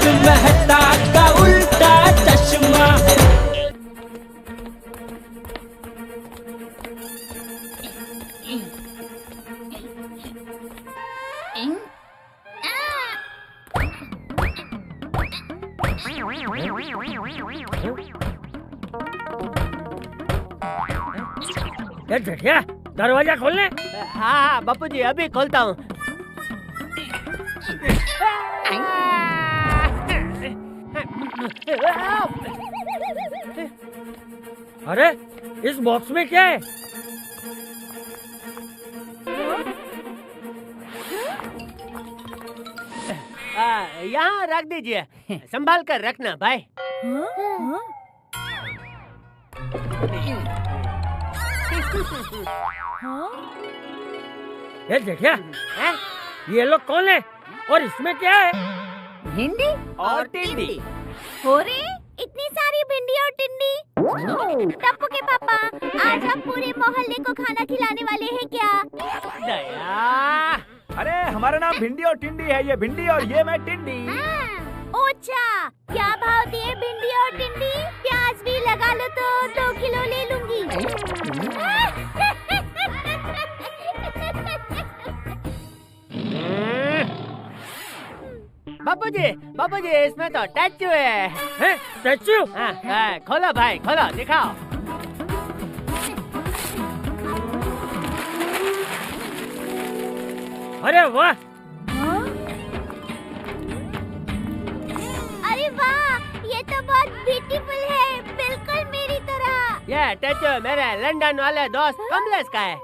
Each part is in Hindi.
तारक मेहता का उल्टा चश्मा। क्या दरवाजा खोलने? हाँ बापू जी अभी खोलता हूँ। अरे इस बॉक्स में क्या है? यहाँ रख दीजिए, संभाल कर रखना भाई। ये देखिए, ये लोग कौन है और इसमें क्या है? भिंडी और टिंडी। हो रे, इतनी सारी भिंडी और टिंडी। टप्पू के पापा, आज हम पूरे मोहल्ले को खाना खिलाने वाले हैं क्या? दया। अरे हमारा नाम भिंडी और टिंडी है, ये भिंडी और ये मैं टिंडी। ओछा, क्या भाव दिए भिंडी और टिंडी? प्याज भी लगा लो तो 2 किलो ले लूंगी। बापू जी इसमें तो स्टैचू है। स्टैचू? खोलो भाई खोलो, दिखाओ। अरे वाह! अरे वाह, ये तो बहुत ब्यूटीफुल है, बिल्कुल मेरी तरह। ये स्टैचू मेरे लंदन वाले दोस्त कमलेश का है।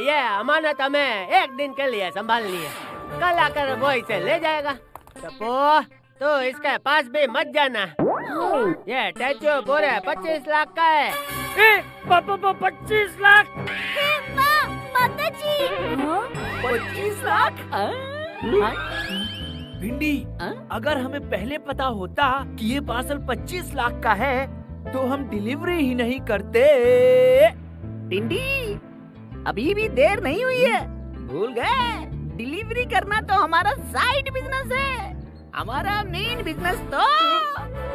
ये अमानत हमें 1 दिन के लिए संभालनी है, कल आकर वो इसे ले जाएगा। तो इसके पास भी मत जाना। ये स्टैचू पूरे 25 लाख का है। 25 लाख? माता जी, 25 लाख? भिंडी, अगर हमें पहले पता होता कि ये पार्सल 25 लाख का है तो हम डिलीवरी ही नहीं करते। टिंडी, अभी भी देर नहीं हुई है, भूल गए? डिलीवरी करना तो हमारा साइड बिजनेस है, हमारा मेन बिजनेस तो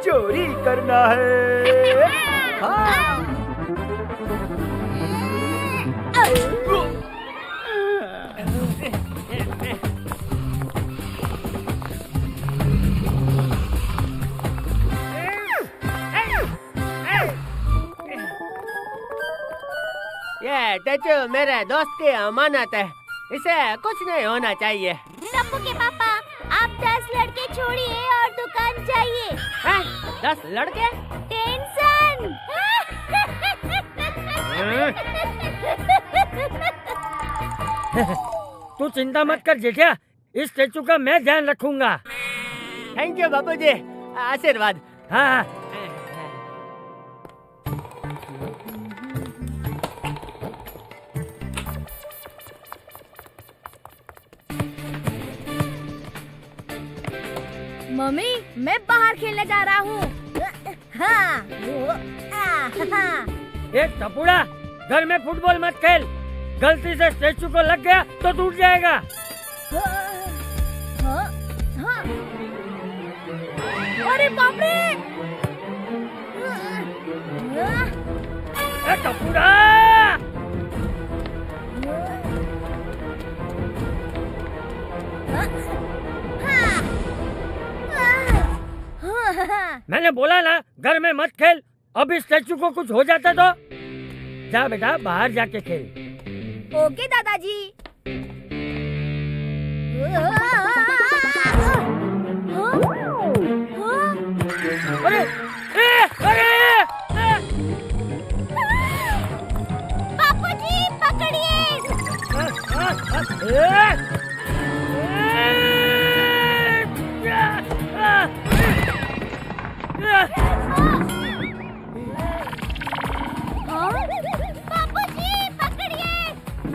चोरी करना है। हाँ। ये स्टैचू मेरे दोस्त की अमानत है, इसे कुछ नहीं होना चाहिए। टप्पू के पापा, आप 10 लड़के छोड़िए और दुकान चाहिए। 10 लड़के? टेंशन। तू चिंता मत कर जेठिया, इस स्टैचू का मैं ध्यान रखूंगा। थैंक यू बाबू जी, आशीर्वाद। हाँ। मम्मी, मैं बाहर खेलने जा रहा हूँ। हाँ। एक टपुड़ा, घर में फुटबॉल मत खेल, गलती से स्टैचू को लग गया तो टूट जाएगा। अरे बाप रे! टपुड़ा! मैंने बोला ना घर में मत खेल, अब इस स्टैचू को कुछ हो जाता तो? जा बेटा बाहर जाके खेल। ओके दादाजी। अरे बापूजी पकड़िए। बापूजी पकड़िए।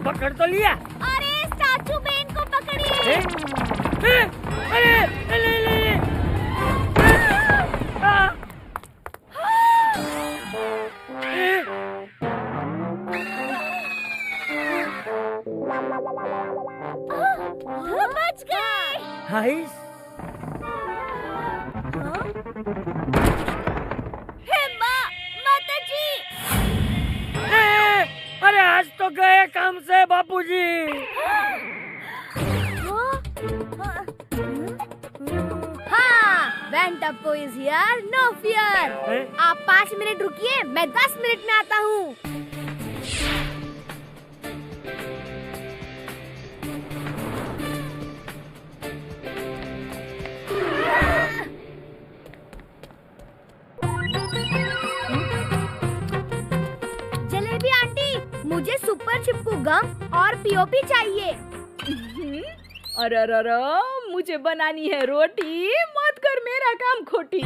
पकड़ तो लिया। अरे स्टैचू बेन को पकड़िए। बच गए। हाय हे माँ, माता जी। अरे आज तो गए काम से बापूजी। हाँ, when Tappo is here, no fear. आप 5 मिनट रुकिए, मैं 10 मिनट में आता हूँ। जलेबी आंटी, मुझे सुपर चिपकू गम और पीओपी चाहिए। अरे मुझे बनानी है रोटी, मत कर मेरा काम खोटी।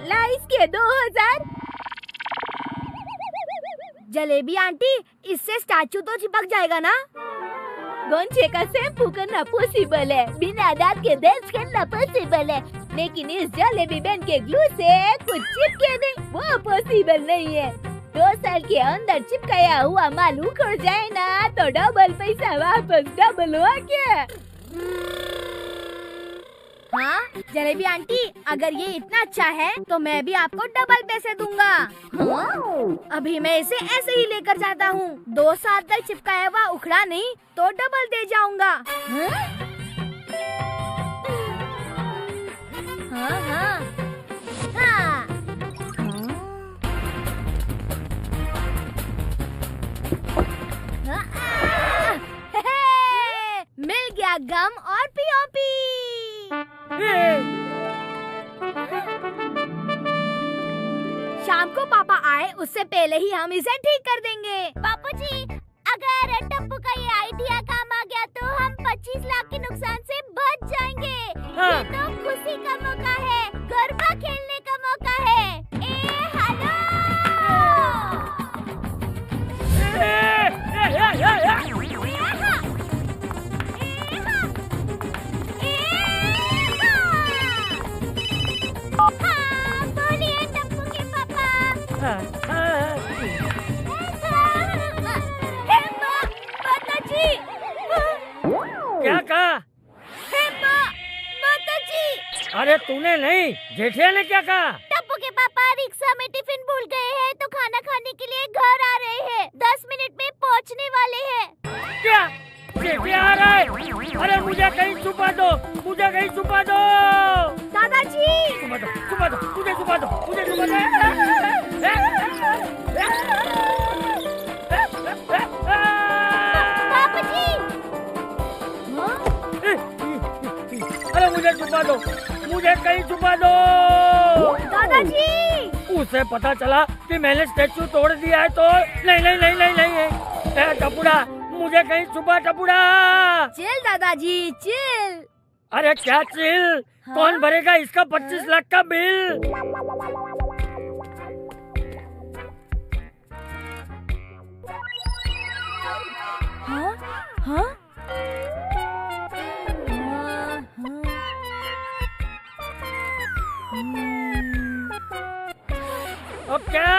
ला इसके 2000। जलेबी आंटी, इससे स्टैचू तो चिपक जाएगा ना? गोंचे का शैम्पू करना पॉसिबल है, बिना दांत के दर्द करना पॉसिबल है, लेकिन इस जलेबी पेन के ग्लू से कुछ चिपके नहीं, वो पॉसिबल नहीं है। 2 साल के अंदर चिपकाया हुआ माल उखड़ जाए ना तो डबल पैसा वापस डबल हुआ क्या? हाँ जलेबी आंटी, अगर ये इतना अच्छा है तो मैं भी आपको डबल पैसे दूंगा। हाँ? अभी मैं इसे ऐसे ही लेकर जाता हूँ, 2 साल तक चिपकाया हुआ उखड़ा नहीं तो डबल दे जाऊंगा। हाँ? हाँ हाँ हाँ। मिल गया गम और पीओपी। शाम को पापा आए उससे पहले ही हम इसे ठीक कर देंगे। बापू जी, अगर टप्पू का ये आइडिया काम आ गया तो हम 25 लाख के नुकसान से बच जाएंगे। हाँ। ये तो खुशी का मौका है, गरबा खेलने का मौका है। हेलो। हाँ, बोलिए टप्पू के पापा। हे माँ, माता जी। क्या कहा? हे माँ, माता जी। अरे तूने नहीं, जेठिया ने क्या कहा? टप्पू के पापा रिक्शा में टिफिन भूल गए हैं तो खाना खाने के लिए घर आ रहे हैं। 10 मिनट में पहुँचने वाले हैं। क्या जेठिया आ रहा है? अरे मुझे कहीं छुपा दो, मुझे कहीं छुपा दो। दादाजी। छुपा दो, छुपा दो, मुझे छुपा दो, मुझे छुपा दो। पापा जी। अरे मुझे छुपा दो, मुझे कहीं छुपा दो। दादाजी। उसे पता चला कि मैंने स्टैचू तोड़ दिया है तो नहीं नहीं नहीं नहीं नहीं। टपुड़ा, मुझे कहीं छुपा टपुड़ा। चिल दादाजी चिल। अरे क्या चिल? हाँ? कौन भरेगा इसका 25 लाख का बिल? हाँ हाँ अब क्या?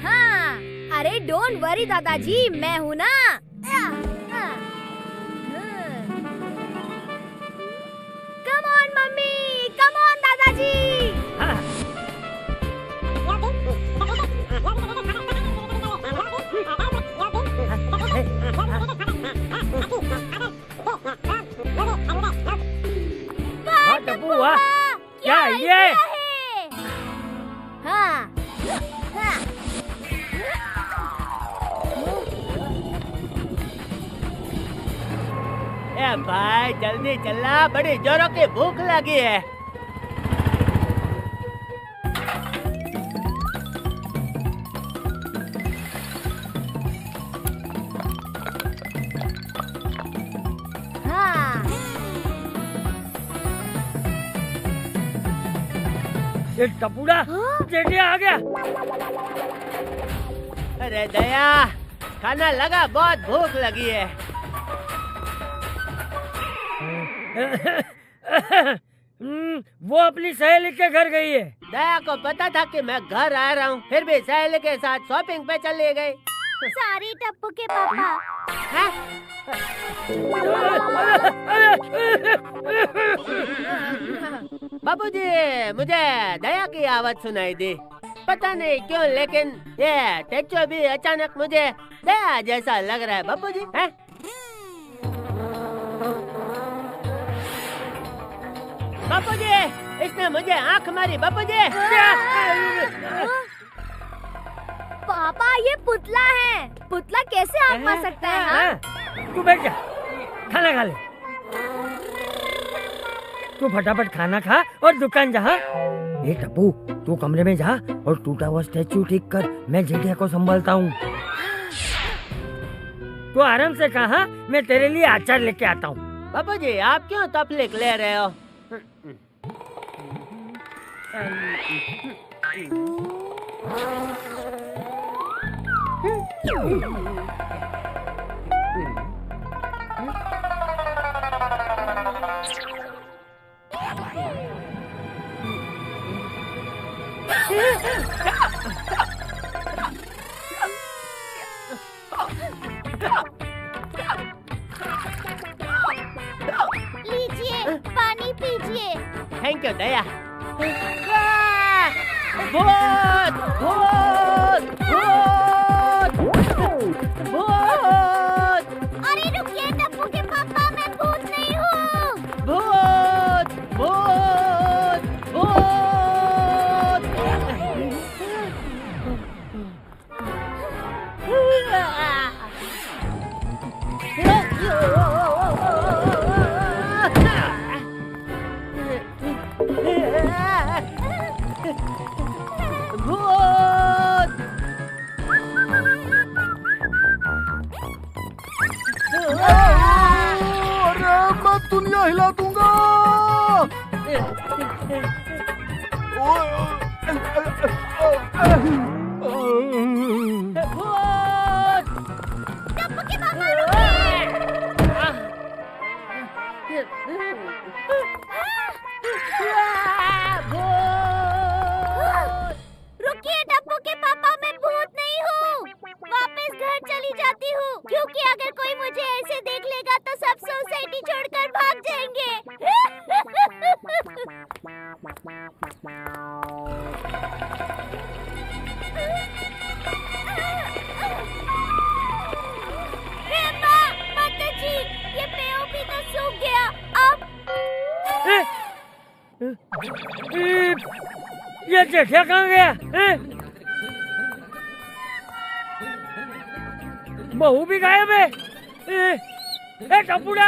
हाँ, अरे डोंट वरी दादाजी, मैं हूँ ना। Come on mummy, come on दादाजी। हाँ टप्पू, वाह, क्या है ये? हाँ हाँ। ए भाई जल्दी चलना, बड़ी जोरों की भूख लगी है। हाँ। ये टपुड़ा जेठिया आ गया। अरे दया, खाना लगा, बहुत भूख लगी है। वो अपनी सहेली के घर गई है। दया को पता था कि मैं घर आ रहा हूँ, फिर भी सहेली के साथ शॉपिंग पे चली गई। सॉरी टप्पू के पापा। हैं? बाबूजी, मुझे दया की आवाज सुनाई दी। पता नहीं क्यों, लेकिन ये टेचो भी अचानक मुझे दया जैसा लग रहा है। बाबूजी, हैं? बाबूजी, इसने मुझे आंख मारी। बाबूजी, पापा ये पुतला है। पुतला कैसे आँख मार सकता है? हाँ? तू बैठ जा, खाना खा ले। तू फटाफट खाना खा और दुकान जा। ए टप्पू, तू कमरे में जा और टूटा हुआ स्टैचू ठीक कर। मैं जेठिया को संभालता हूँ। तू आराम से कहा, मैं तेरे लिए अचार लेके आता हूँ। बाबूजी, आप क्यों तकलीफ ले रहे हो? लीजिए, पानी पीजिए। थैंक यू दया। भूत, भूत, भूत, भूत। अरे रुकिए टप्पू के पापा, मैं भूत नहीं हूँ। भूत, भूत, भूत। मैं दुनिया हिला दूंगा। टप्पू के पापा रुकिए। रुकिए टप्पू के पापा, मैं भूत नहीं हूँ। वापस घर चली जाती हूँ, क्योंकि अगर कोई मुझे ऐसे देख लेगा तो सब सोसाइटी छोड़कर भाग जाएंगे। हे माँ, माता जी, ये पीओपी तो सूख गया। अब ये जेठिया कहाँ गया? बहू भी गायब है। ए टपुड़ा!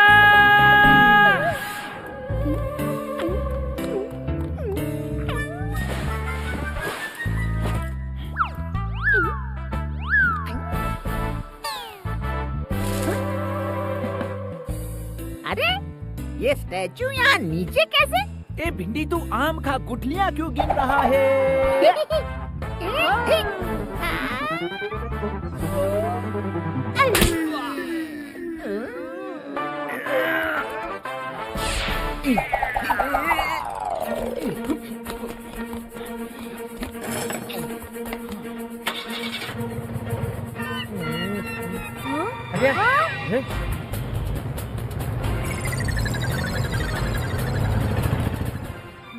अरे ये स्टैचू यहाँ नीचे कैसे? ए भिंडी, तू आम खा, गुठलियाँ क्यों गिन रहा है?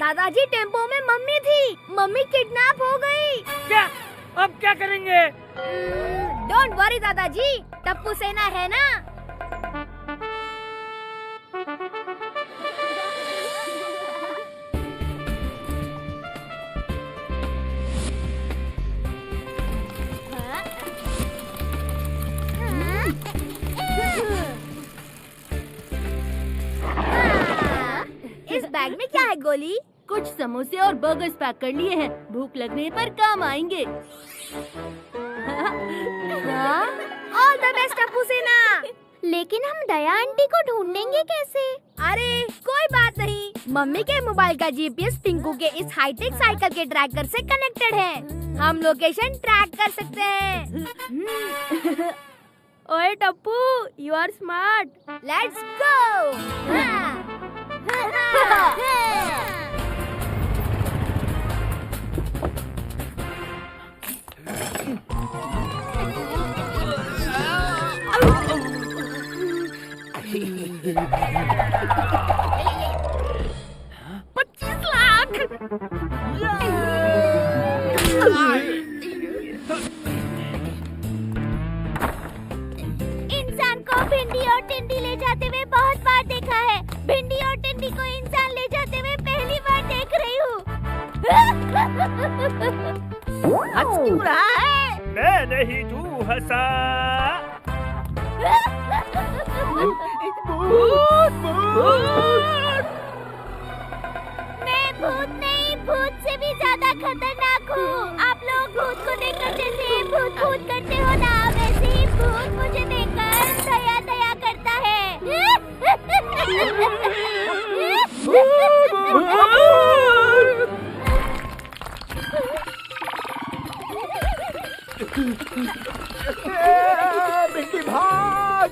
दादाजी, टेम्पो में मम्मी थी। मम्मी किडनैप हो गई। क्या? अब क्या करेंगे? डोंट वरी दादाजी, टप्पू सेना है ना। इस बैग में क्या है गोली? कुछ समोसे और बर्गर्स पैक कर लिए हैं, भूख लगने पर काम आएंगे। ऑल द बेस्ट टप्पू सेना। लेकिन हम दया आंटी को ढूंढेंगे कैसे? अरे कोई बात नहीं, मम्मी के मोबाइल का जीपीएस टिंकू के इस हाईटेक साइकिल के ट्रैकर से कनेक्टेड है। हम लोकेशन ट्रैक कर सकते हैं। ओए टप्पू, you are smart. Let's go. इंसान को भिंडी और टिंडी ले जाते हुए बहुत बार देखा है। भिंडी और टिंडी को इंसान ले जाते हुए पहली बार देख रही हूँ। हंस क्यों रहा है? मैं नहीं, तू हंसा। मैं भूत नहीं, भूत से भी ज्यादा खतरनाक हूँ। आप लोग भूत को देखकर जैसे भूत भूत करते हो ना, वैसे ही भूत मुझे देखकर दया दया करता है। भिंडी भाग।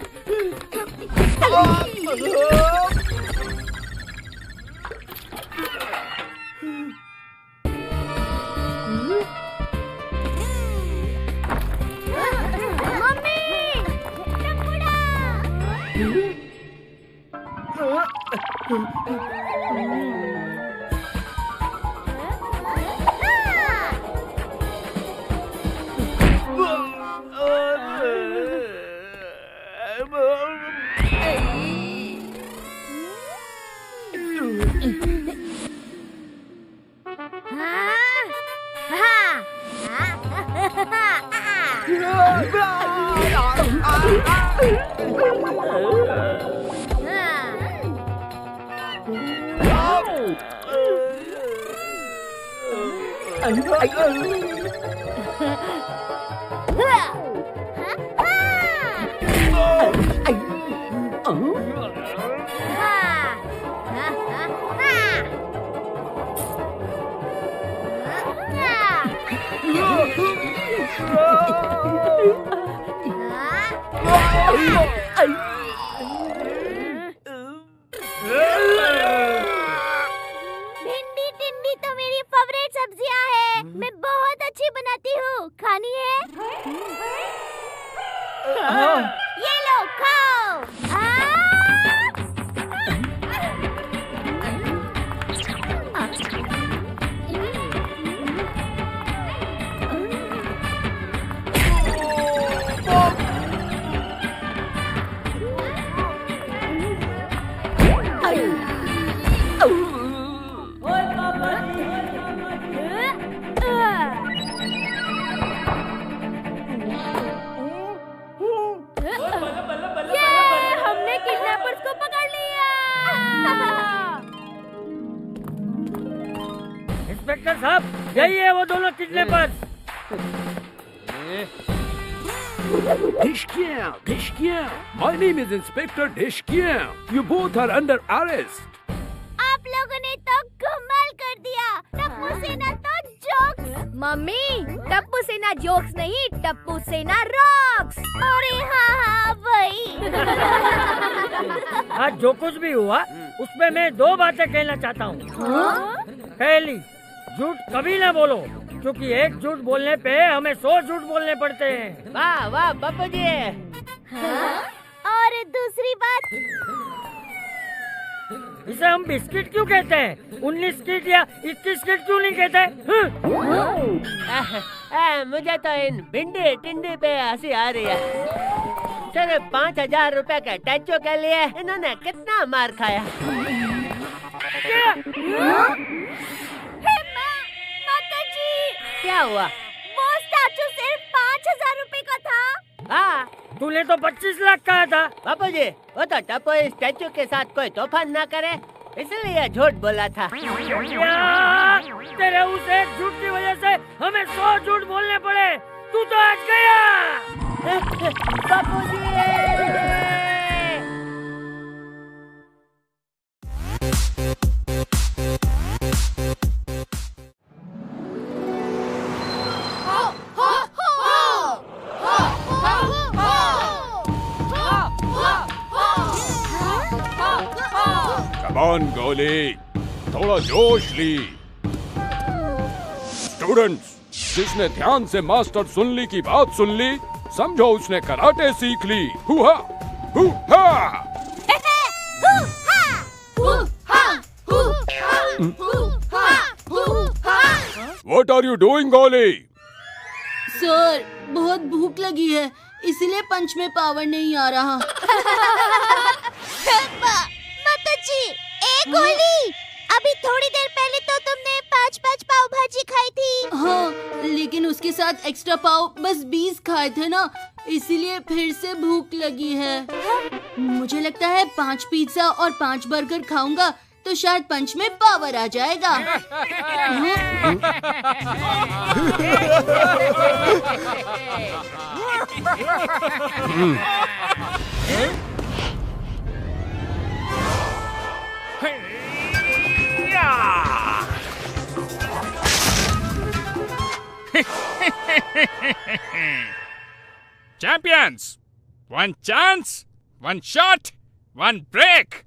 भिंडी टिंडी तो मेरी फेवरेट सब्जियां है। मैं बहुत अच्छी बनाती हूँ। खानी है? ये लो खाओ। हमने किडनैपर्स को पकड़ लिया। इंस्पेक्टर साहब, यही है वो दोनों kidnappers. Dishkiam. My name is Inspector Dishkiam. You both are under arrest. आप लोगों ने तो कमाल कर दिया। टप्पू सेना तो जोक्स। मम्मी, टप्पू सेना जोक्स नहीं, टप्पू सेना रॉक्स। अरे हाँ वही। आज जो कुछ भी हुआ उसमें मैं दो बातें कहना चाहता हूँ। पहली, झूठ कभी ना बोलो, क्योंकि एक झूठ बोलने पे हमें 100 झूठ बोलने पड़ते हैं। वाह वाह बापू जी। और दूसरी बात, इसे हम बिस्किट क्यों कहते हैं? 19 किट या 21 किट क्यों नहीं कहते? मुझे तो इन भिंडी टिंडी पे हंसी आ रही है। सिर्फ 5000 रुपए के टैचो के लिए इन्होंने कितना मार खाया। माताजी, क्या हुआ? वो स्टैचू सिर्फ 5000 रुपए का था। हाँ, तूने तो 25 लाख कहा था। बापू जी, वो तो टप्पू इस स्टैचू के साथ कोई तूफान ना करे, इसलिए झूठ बोला था। क्या? तेरे उस एक झूठ की वजह से हमें 100 झूठ बोलने पड़े। तू तो आज गया। बापू जी। Come ऑन गोली, थोड़ा जोश ली। स्टूडेंट्स, जिसने ध्यान से मास्टर सुनली की बात सुन ली, समझो उसने कराटे सीख ली। हुआ हुआ। What are you doing, गोली? सर, बहुत भूख लगी है, इसलिए पंच में पावर नहीं आ रहा। माताजी, एक गोली। अभी थोड़ी देर पहले तो तुमने 5 पाव भाजी खाई थी। हाँ, लेकिन उसके साथ एक्स्ट्रा पाव बस 20 खाए थे ना, इसीलिए फिर से भूख लगी है। मुझे लगता है 5 पिज्जा और 5 बर्गर खाऊंगा तो शायद पंच में पावर आ जाएगा। Champions, one chance, one shot, one break.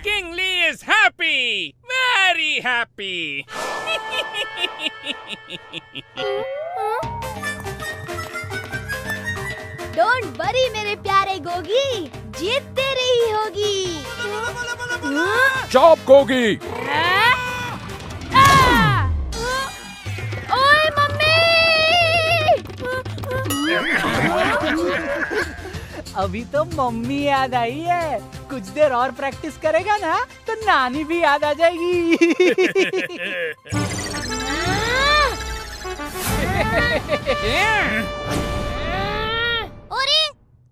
King Lee is happy, very happy. Don't worry मेरे प्यारे गोगी, जीत तेरी ही होगी। चॉप गोगी। ओए मम्मी! अभी तो मम्मी याद आई है, कुछ देर और प्रैक्टिस करेगा ना तो नानी भी याद आ जाएगी। अरे,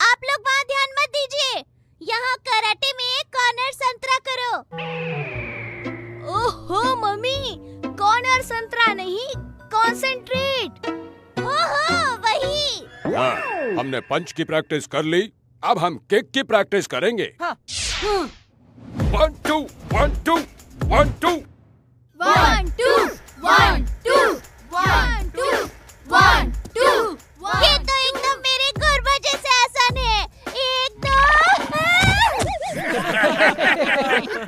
आप लोग वहाँ ध्यान मत दीजिए, यहाँ कराटे में कॉर्नर संतरा करो। ओहो मम्मी, कॉर्नर संतरा नहीं, कॉन्सेंट्रेट। ओहो, वही। हाँ, हमने पंच की प्रैक्टिस कर ली, अब हम किक की प्रैक्टिस करेंगे। हाँ। 1 2 1 2 1 2 1 2 1 2 1 2 1 2। ये तो एकदम मेरे घुरबा जैसे आसान है। 1 2।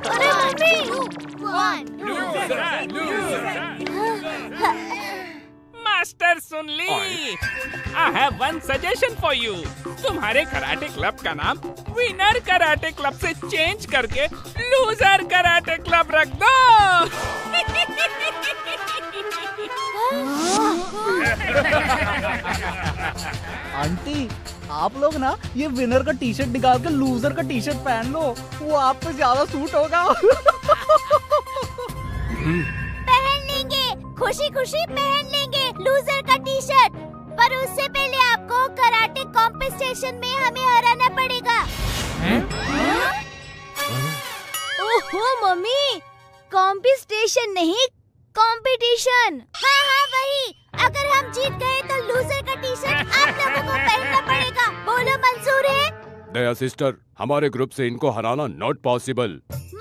अरे मम्मी! 1 मास्टर सुन ली। I have one suggestion for you. तुम्हारे कराटे क्लब का नाम विनर कराटे क्लब से चेंज करके लूजर कराटे क्लब रख दो। आंटी, आप लोग ना ये विनर का टी शर्ट निकाल के लूजर का टी शर्ट पहन लो, वो आप पे ज्यादा सूट होगा। पहन लेंगे, खुशी खुशी पहन लेंगे लूजर का टी शर्ट, पर उससे पहले आपको कराटे कॉम्पिटिशन में हमें हराना पड़ेगा। ओहो मम्मी, कॉम्पिटिशन नहीं, कंपटीशन। हाँ हाँ वही, अगर हम जीत गए तो लूजर का टी शर्ट आप लोगों को पहनना पड़ेगा। बोलो मंजूर है? दया सिस्टर, हमारे ग्रुप से इनको हराना नॉट पॉसिबल।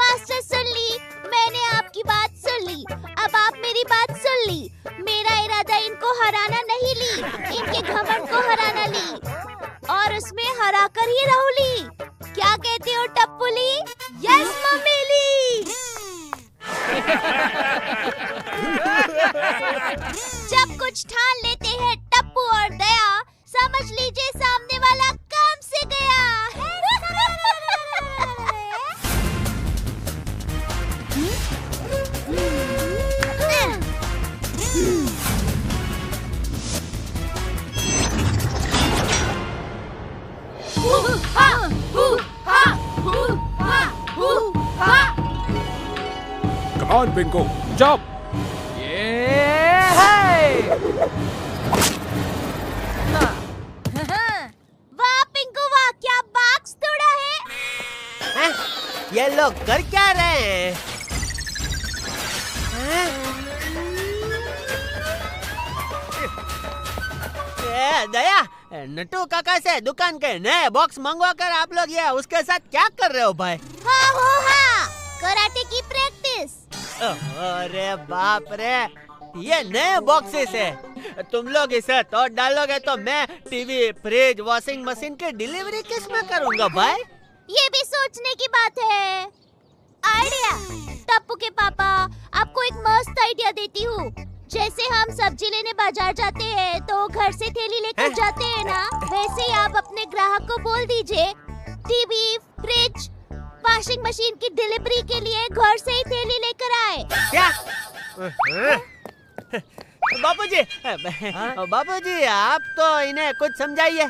मास्टर सुन ली, मैंने आपकी बात सुन ली, अब आप मेरी बात सुन ली। मेरा इरादा इनको हराना नहीं ली, इनके घमंड को हराना ली, और उसमें हरा कर ही रहूली। क्या कहते हो टप्पूली? यस मम्मी ली। जब कुछ ठान लेते हैं टप्पू और दया, समझ लीजिए सामने वाला काम से गया। Come on, Pinko, jump! वाह पिंकू वाह, क्या बॉक्स तोड़ा है। ये लोग कर क्या रहे हैं? दया, नट्टू काका से दुकान के नए बॉक्स मंगवा कर आप लोग ये उसके साथ क्या कर रहे हो भाई? हाँ, कराटे की प्रैक्टिस। अरे बाप रे, ये नए बॉक्सेस है, तुम लोग इसे तोड़ डालोगे तो मैं टीवी, फ्रिज, वॉशिंग मशीन की डिलीवरी किस में करूँगा भाई? ये भी सोचने की बात है। आइडिया। टप्पू के पापा, आपको एक मस्त आइडिया देती हूँ। जैसे हम सब्जी लेने बाजार जाते हैं तो घर से थैली लेकर जाते हैं ना, वैसे ही आप अपने ग्राहक को बोल दीजिए टीवी, फ्रिज, वॉशिंग मशीन की डिलीवरी के लिए घर से ही थैली लेकर आए। क्या? बाबूजी आप तो इन्हें कुछ समझाइए।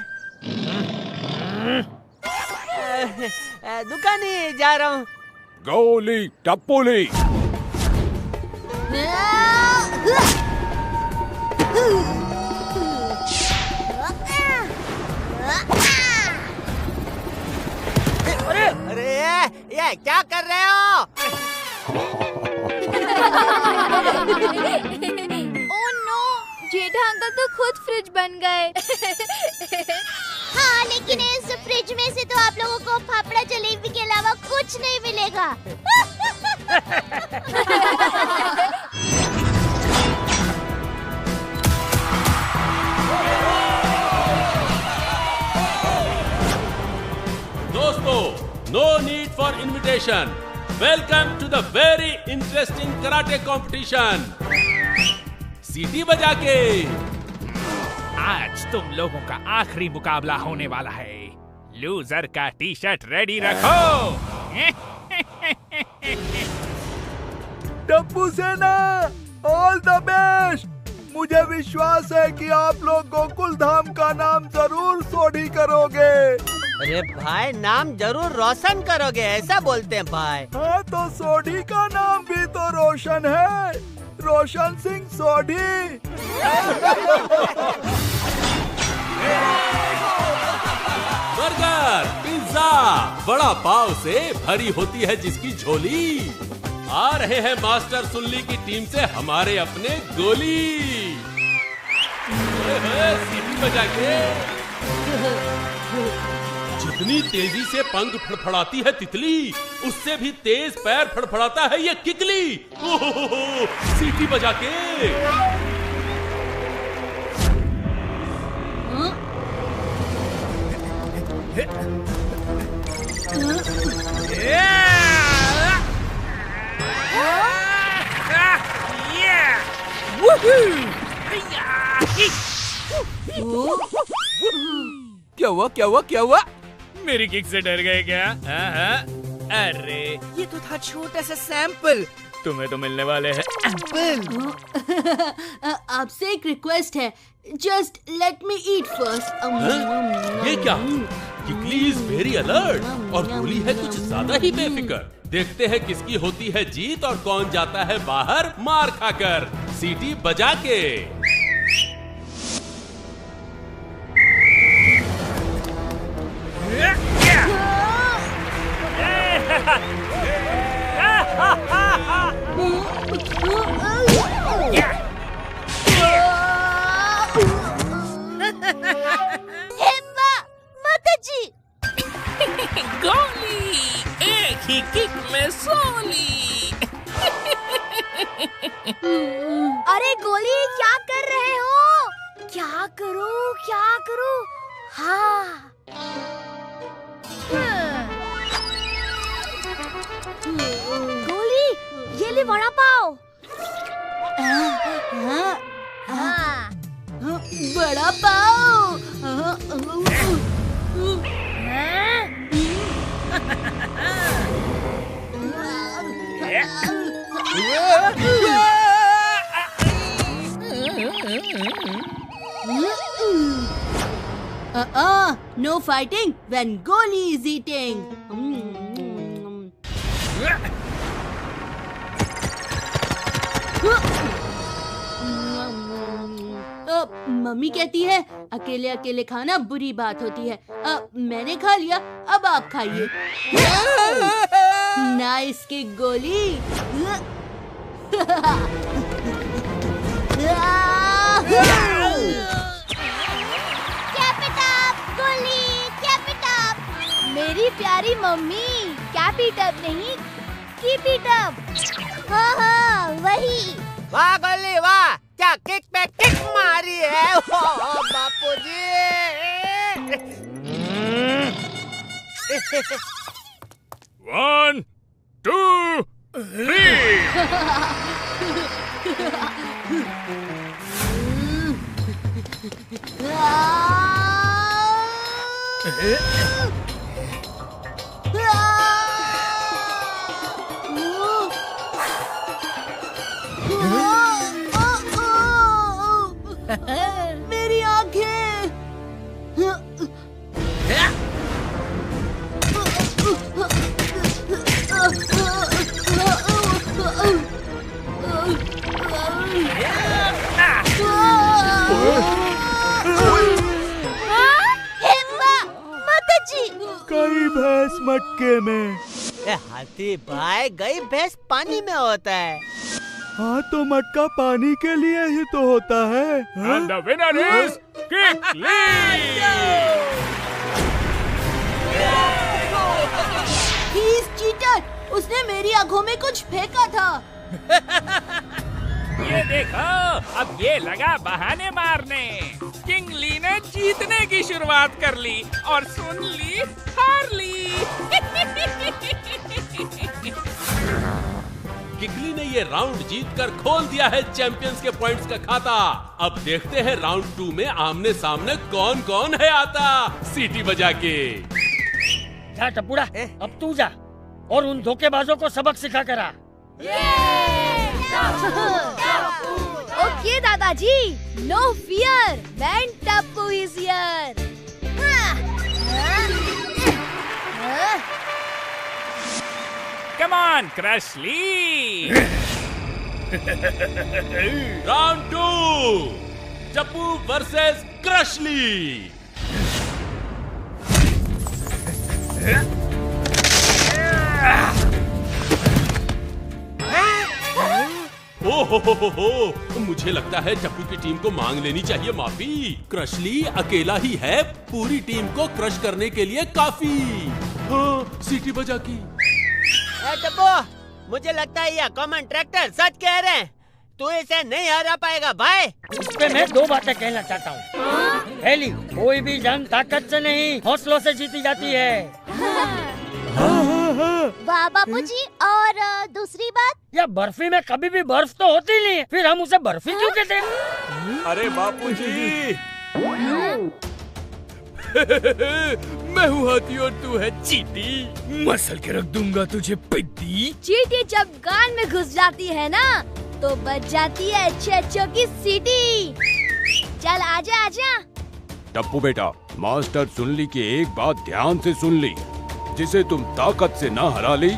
दुकान ही जा रहा हूँ। गोली टप्पूली। अरे ये क्या कर रहे हो? ओह नो, जेठा अंकल तो खुद फ्रिज बन गए। हाँ, लेकिन इस फ्रिज में से तो आप लोगों को फाफड़ा जलेबी के अलावा कुछ नहीं मिलेगा। दोस्तों, no need for invitation. Welcome to the very interesting karate competition. सीटी बजा के। आज तुम लोगों का आखिरी मुकाबला होने वाला है। लूजर का टी शर्ट रेडी रखो। टप्पू सेना, ऑल द बेस्ट। मुझे विश्वास है कि आप लोग गोकुल धाम का नाम जरूर सोढ़ी करोगे। अरे भाई, नाम जरूर रोशन करोगे ऐसा बोलते हैं भाई। हाँ, तो सोढ़ी का नाम भी तो रोशन है, रोशन सिंह सोढ़ी। बर्गर, पिज्जा, वड़ा पाव से भरी होती है जिसकी झोली। आ रहे हैं मास्टर सुल्ली की टीम से हमारे अपने गोली। सीटी बजा के। जितनी तेजी से पंख फड़फड़ाती है तितली, उससे भी तेज पैर फड़फड़ाता है ये किकली। ओहो, सीटी बजा के। क्या हुआ क्या हुआ क्या हुआ? मेरी किक से डर गए क्या? अरे ये तो था छोटा सा सैंपल, तुम्हें तो मिलने वाले हैं एप्पल। आपसे एक रिक्वेस्ट है, जस्ट लेट मी ईट फर्स्ट। ये क्या? किकली इज वेरी अलर्ट और गोली है कुछ ज्यादा ही बेफिक्र। देखते हैं किसकी होती है जीत और कौन जाता है बाहर मार खाकर। सीटी बजा के। माताजी। गोली एक ही किक में सोली। अरे गोली, क्या कर रहे हो? क्या करूं क्या करूं? हाँ। गोली, ये ले वड़ा पाव। बड़ा पाव। No fighting when Goli is eating. Mummy कहती है अकेले अकेले खाना बुरी बात होती है। मैंने खा लिया, अब आप खाइए। नाइस की गोली। मेरी प्यारी मम्मी, कैप इट अप नहीं, कीप इट अप। हाँ हाँ, वही। वाह गोली वाह, क्या किक पे किक मारी है। ओ बापूजी। 1, 2, 3। मेरी आंखें। कई भैंस मटके में। हाथी भाई, गई भैंस पानी में होता है। हाँ तो मटका पानी के लिए ही तो होता है। And the winner is Kikli! He is cheater! उसने मेरी आंखों में कुछ फेंका था। ये देखो, अब ये लगा बहाने मारने। किंगली ने जीतने की शुरुआत कर ली और सुन ली हार ली। किकली ने ये राउंड जीतकर खोल दिया है चैंपियंस के पॉइंट्स का खाता। अब देखते हैं राउंड 2 में आमने सामने कौन कौन है आता। सीटी बजा के। जा टपुड़ा, अब तू जा और उन धोखेबाजों को सबक सिखा कर आ। ओके दादाजी, no fear, when Tapu is here. Come on, Crashly! Round 2 Tapu versus Crashly. हो, मुझे लगता है टप्पू की टीम को मांग लेनी चाहिए माफी। क्रशली अकेला ही है पूरी टीम को क्रश करने के लिए काफी। हाँ, सीटी बजा की। टप्पू, मुझे लगता है यह कॉमन ट्रैक्टर सच कह रहे हैं। तू इसे नहीं हरा पाएगा भाई। इस पे मैं दो बातें कहना चाहता हूँ। पहली, कोई भी जंग ताकत से नहीं हौसलों से जीती जाती है। वाह बापूजी। और दूसरी बात, या बर्फी में कभी भी बर्फ तो होती नहीं है, फिर हम उसे बर्फी क्यों कहते हैं? अरे बापूजी। मैं हूँ हाथी और तू है चींटी। मसल के रख दूंगा तुझे पिद्दी। चींटी जब कान में घुस जाती है ना, तो बच जाती है चेचो की सीटी। चल आजा आजा। टप्पू बेटा, मास्टर सुनली की एक बात ध्यान से सुन ली। जिसे तुम ताकत से ना हरा ली,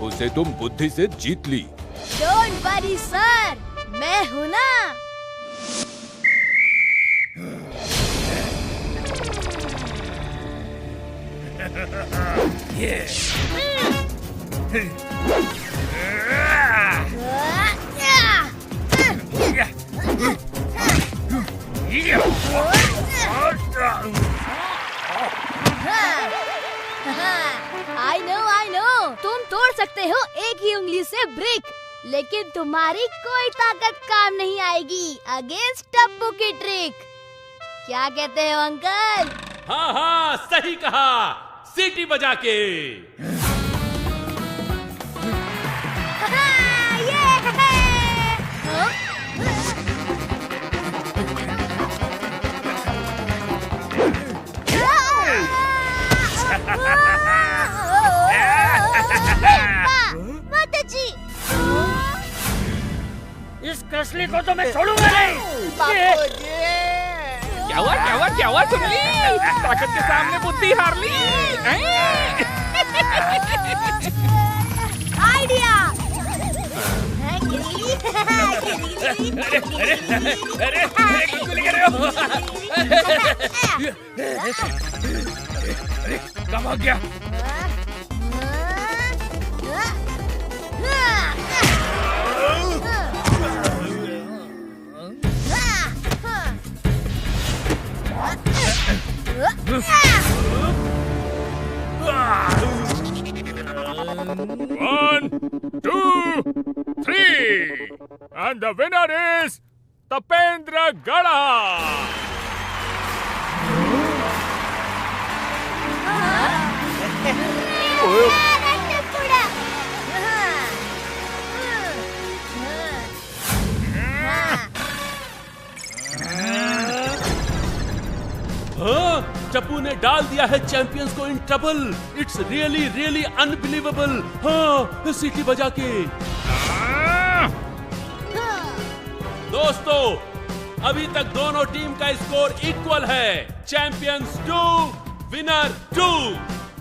उसे तुम बुद्धि से जीत ली। डोंट वरी सर, मैं हूँ ना। I know, तुम तोड़ सकते हो एक ही उंगली से ब्रिक, लेकिन तुम्हारी कोई ताकत काम नहीं आएगी अगेंस्ट टप्पू की ट्रिक। क्या कहते हो अंकल? हाँ हाँ, सही कहा। सीटी बजा के। माताजी, इस क्रशली को तो मैं छोड़ूंगा नहीं। क्या हुआ सुनली? ताकत के सामने बुद्धि हार ली। आइडिया। अरे गुलगुली कर रहे हो? अरे कब आ गया? One, 2, 3, and the winner is Tapendra गड़ा। टप्पू ने डाल दिया है चैंपियंस को in trouble. It's really really unbelievable. हाँ, सीटी बजा के। दोस्तों, अभी तक दोनों टीम का स्कोर इक्वल है। Champions 2, winner 2।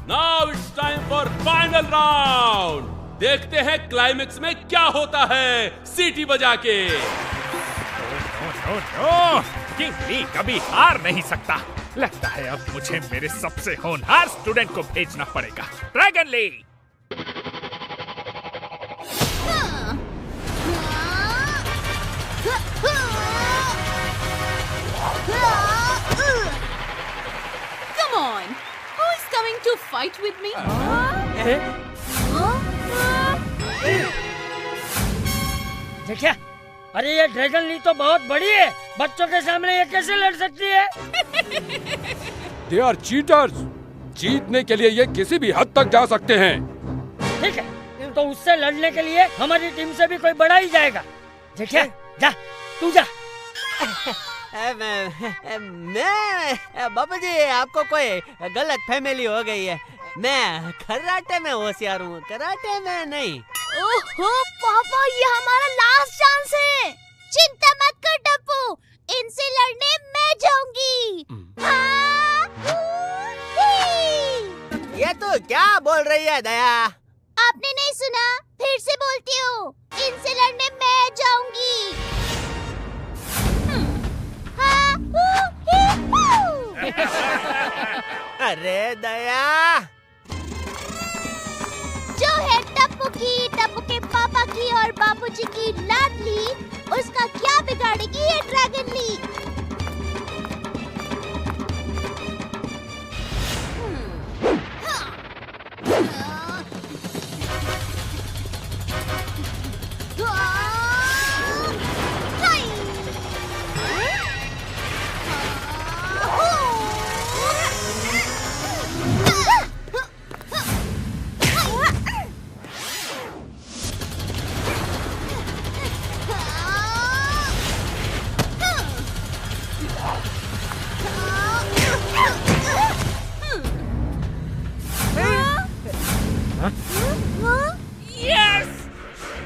Now it's time for final round. देखते हैं क्लाइमेक्स में क्या होता है। सीटी बजा के। किंग ली कभी हार नहीं सकता। लगता है अब मुझे मेरे सबसे होनहार स्टूडेंट को भेजना पड़ेगा। Dragon Lee. Come on, who is coming to fight with me? देखिए, अरे ये ड्रैगन ली तो बहुत बड़ी है। बच्चों के सामने ये कैसे लड़ सकती है? They are cheaters. जीतने के लिए ये किसी भी हद तक जा सकते हैं। ठीक है, तो उससे लड़ने के लिए हमारी टीम से भी कोई बड़ा ही जाएगा। देखिए, जा, तू जा। मैं बाबू जी, आपको कोई गलत फैमिली हो गई है। मैं कराटे में होशियार हूँ, कराटे में नहीं। ओहो पापा, ये हमारा लास्ट चांस है। चिंता मत कर टप्पू, इनसे लड़ने मैं जाऊंगी। ये तो क्या बोल रही है दया? आपने नहीं सुना? फिर से बोलती हूँ, इनसे लड़ने मैं जाऊंगी। अरे दया, जो है टप्पू के पापा की और बाबूजी की लाडली, उसका क्या बिगाड़ेगी ये dragon Lee? Yes!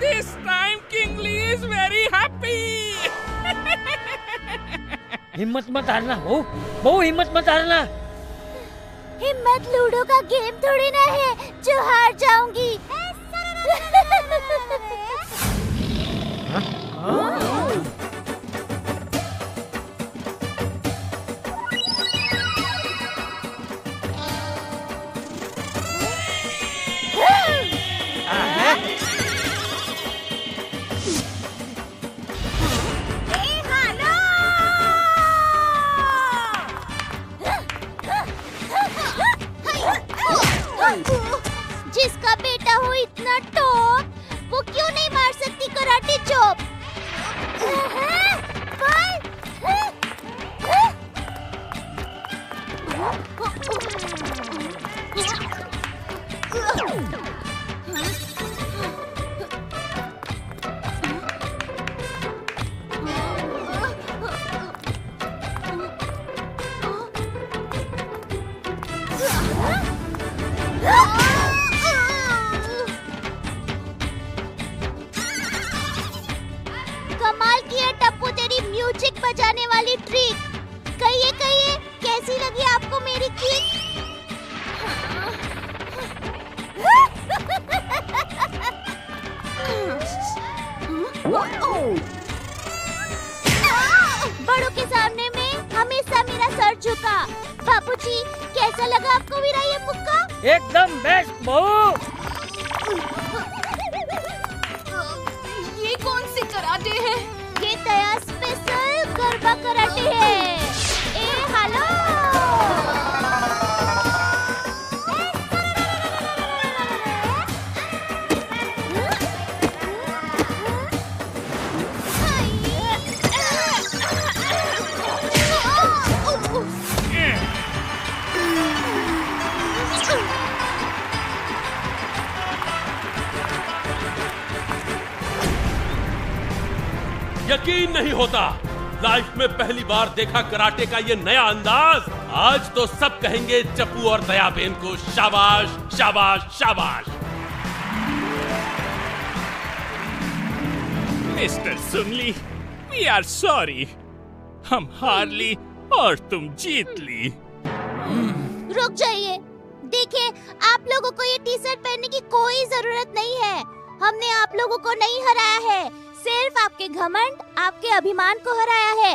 This time King Lee is very happy. हिम्मत मत हारना बहू, हिम्मत मत हारना। हिम्मत लूडो का गेम थोड़ी ना है जो हार जाऊंगी। जिसका बेटा हो इतना टॉप, वो क्यों नहीं मार सकती कराटे चॉप? कमाल की है टप्पू तेरी म्यूजिक बजाने वाली ट्रिक। कहिए कैसी लगी आपको मेरी किक? बड़ों के सामने में हमेशा मेरा सर झुका। बाबूजी, कैसा लगा आपको मेरा ये मुक्का? एकदम बेस्ट बहू। ये कौन सी कराटे है? ये दया स्पेशल गरबा कराटे है। ए हेलो, यकीन नहीं होता। लाइफ में पहली बार देखा कराटे का ये नया अंदाज। आज तो सब कहेंगे चप्पू और दयाबेन को शाबाश शाबाश शाबाश। मिस्टर सुनली, वी आर सॉरी। हम हार ली और तुम जीत ली। रुक जाइए, देखिए आप लोगों को ये टी शर्ट पहनने की कोई जरूरत नहीं है। हमने आप लोगों को नहीं हराया है, सिर्फ आपके घमंड, आपके अभिमान को हराया है।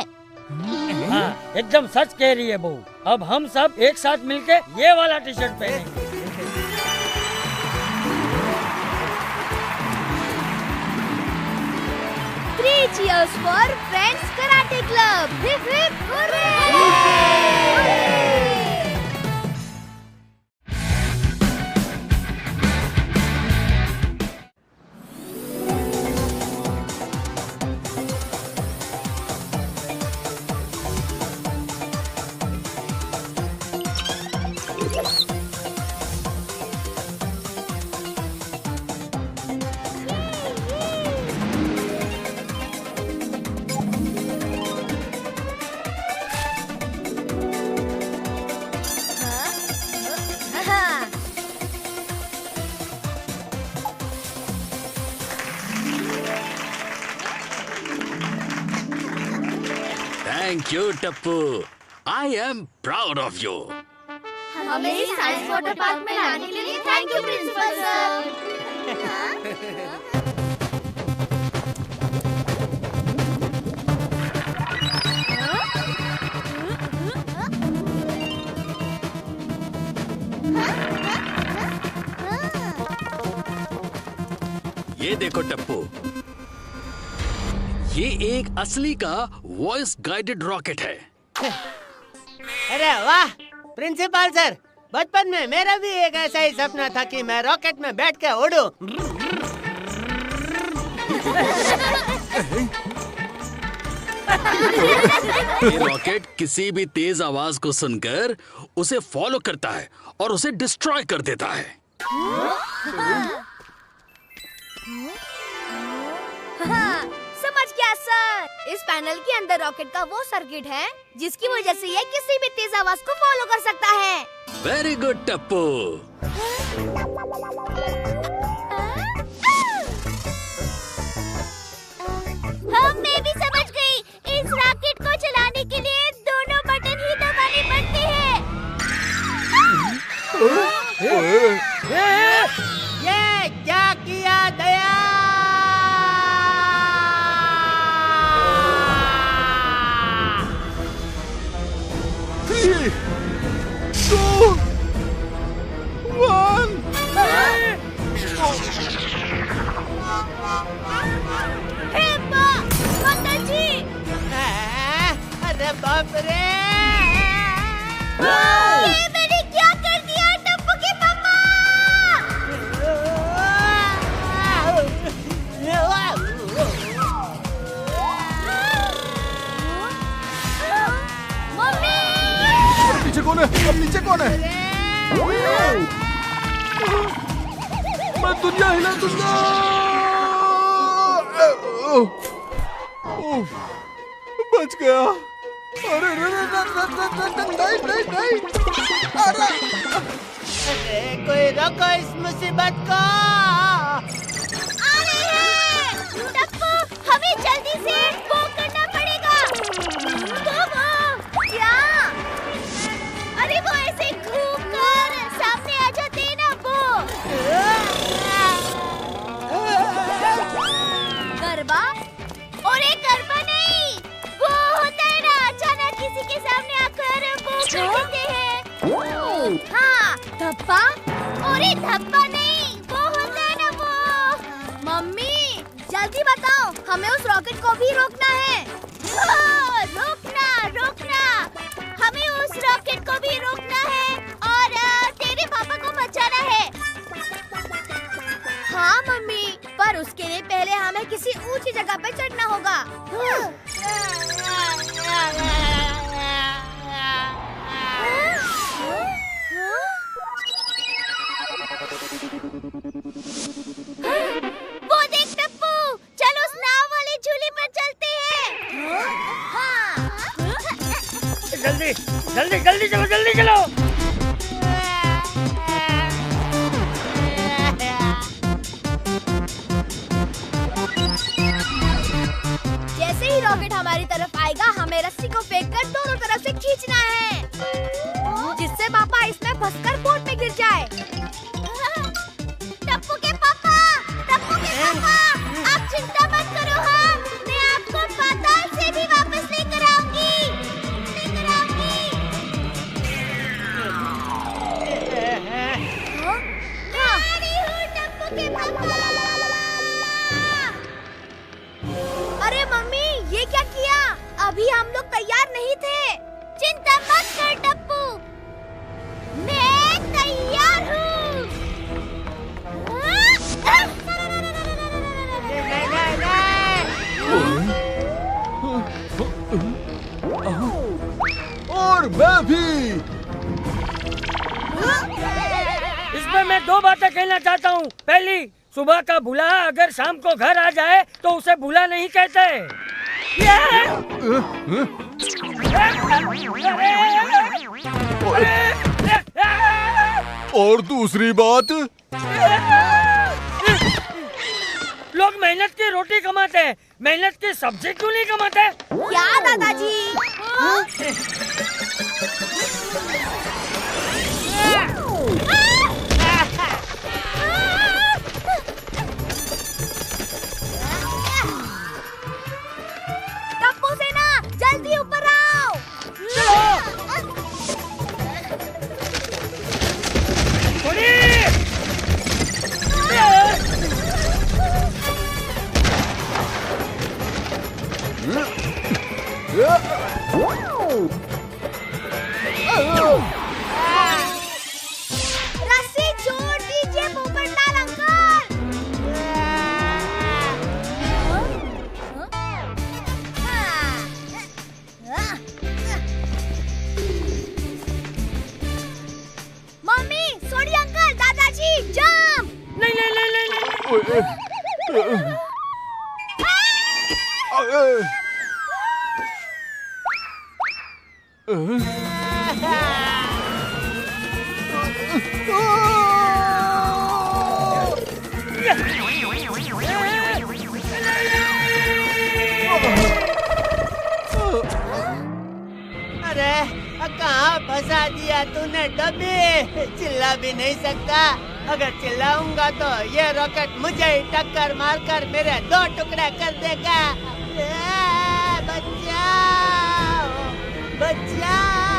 हाँ, एकदम सच कह रही है बहू। अब हम सब एक साथ मिलके ये वाला टी शर्ट पहनेंगे। 3 cheers for Friends Karate Club. Hip hip hooray! Thank you, Tappu. I am proud of you. हमें इस साइंस वाटर पार्क में लाने के लिए थैंक यू प्रिंसिपल सर। ये देखो टप्पू, ये एक असली का वॉइस गाइडेड रॉकेट है। अरे वाह प्रिंसिपल सर, बचपन में मेरा भी एक ऐसा ही सपना था कि मैं रॉकेट में बैठ के उड़ूं। ये रॉकेट किसी भी तेज आवाज को सुनकर उसे फॉलो करता है और उसे डिस्ट्रॉय कर देता है। समझ गया सर। इस पैनल के अंदर रॉकेट का वो सर्किट है जिसकी वजह से ये किसी भी तेज आवाज को फॉलो कर सकता है। Very good Tappu. मैं भी समझ गई, इस रॉकेट को चलाने के लिए दोनों बटन ही दबाने पड़ते हैं। ये क्या किया दया? अरे बाप रे! ये मैंने क्या कर दिया टप्पू के पापा? मम्मी! नीचे कौन है? अब नीचे कौन है? मैं दुनिया हिला दूंगा। बच गया। अरे नहीं। अरे कोई रोको इस मुसीबत को। आ रहे हैं। टप्पू, हमें जल्दी से वो करना पड़ेगा। वो क्या? अरे वो ऐसे घूमकर सामने आ जाते हैं ना वो। गरबा? और एक गरबा नहीं, वो होता है ना अचानक किसी के सामने आकर वो कर देते हैं। हाँ, धप्पा? और एक धप्पा नहीं, वो होता है ना वो। मम्मी जल्दी बताओ, हमें उस रॉकेट को भी रोकना है। रोकना, हमें उस रॉकेट को भी रोकना है और तेरे पापा को बचाना है। हाँ मम्मी, पर उसके लिए पहले हमें किसी ऊंची जगह पे चढ़ना होगा। वो देख टप्पू, चलो उस नाव वाले झूले पर चलते हैं। जल्दी जल्दी चलो, जल्दी चलो। जैसे ही रॉकेट हमारी तरफ आएगा, हमें रस्सी को फेंककर दोनों तरफ से खींचना है, जिससे पापा इसमें फंसकर बोट में गिर जाए। टप्पू के पापा, आप चिंता मत करो, मैं आपको पाताल से भी वापस लेकर आऊंगी। टप्पू के पापा। अरे मम्मी, ये क्या किया? अभी हम लोग तैयार नहीं थे। चिंता मत कर टप्पू, मैं तैयार हूँ। और मैं भी। इसमें मैं दो बातें कहना चाहता हूँ। पहली, सुबह का बुलाहा अगर शाम को घर आ जाए तो उसे बुला नहीं कहते। और दूसरी बात, लोग मेहनत की रोटी कमाते हैं, मेहनत की सब्जी क्यों नहीं कमाते? क्या दादाजी? टप्पू सेना, जल्दी ऊपर आओ। रस्सी छोड़ दीजिए पोपटलाल अंकल। मम्मी, सोडी अंकल, दादाजी, जंप। नहीं नहीं नहीं नहीं, नहीं। अरे कहाँ फंसा दिया तूने डब्बी? चिल्ला भी नहीं सकता। अगर चिल्लाऊंगा तो ये रॉकेट मुझे ही टक्कर मारकर मेरे 2 टुकड़े कर देगा। बचाओ, बचाओ।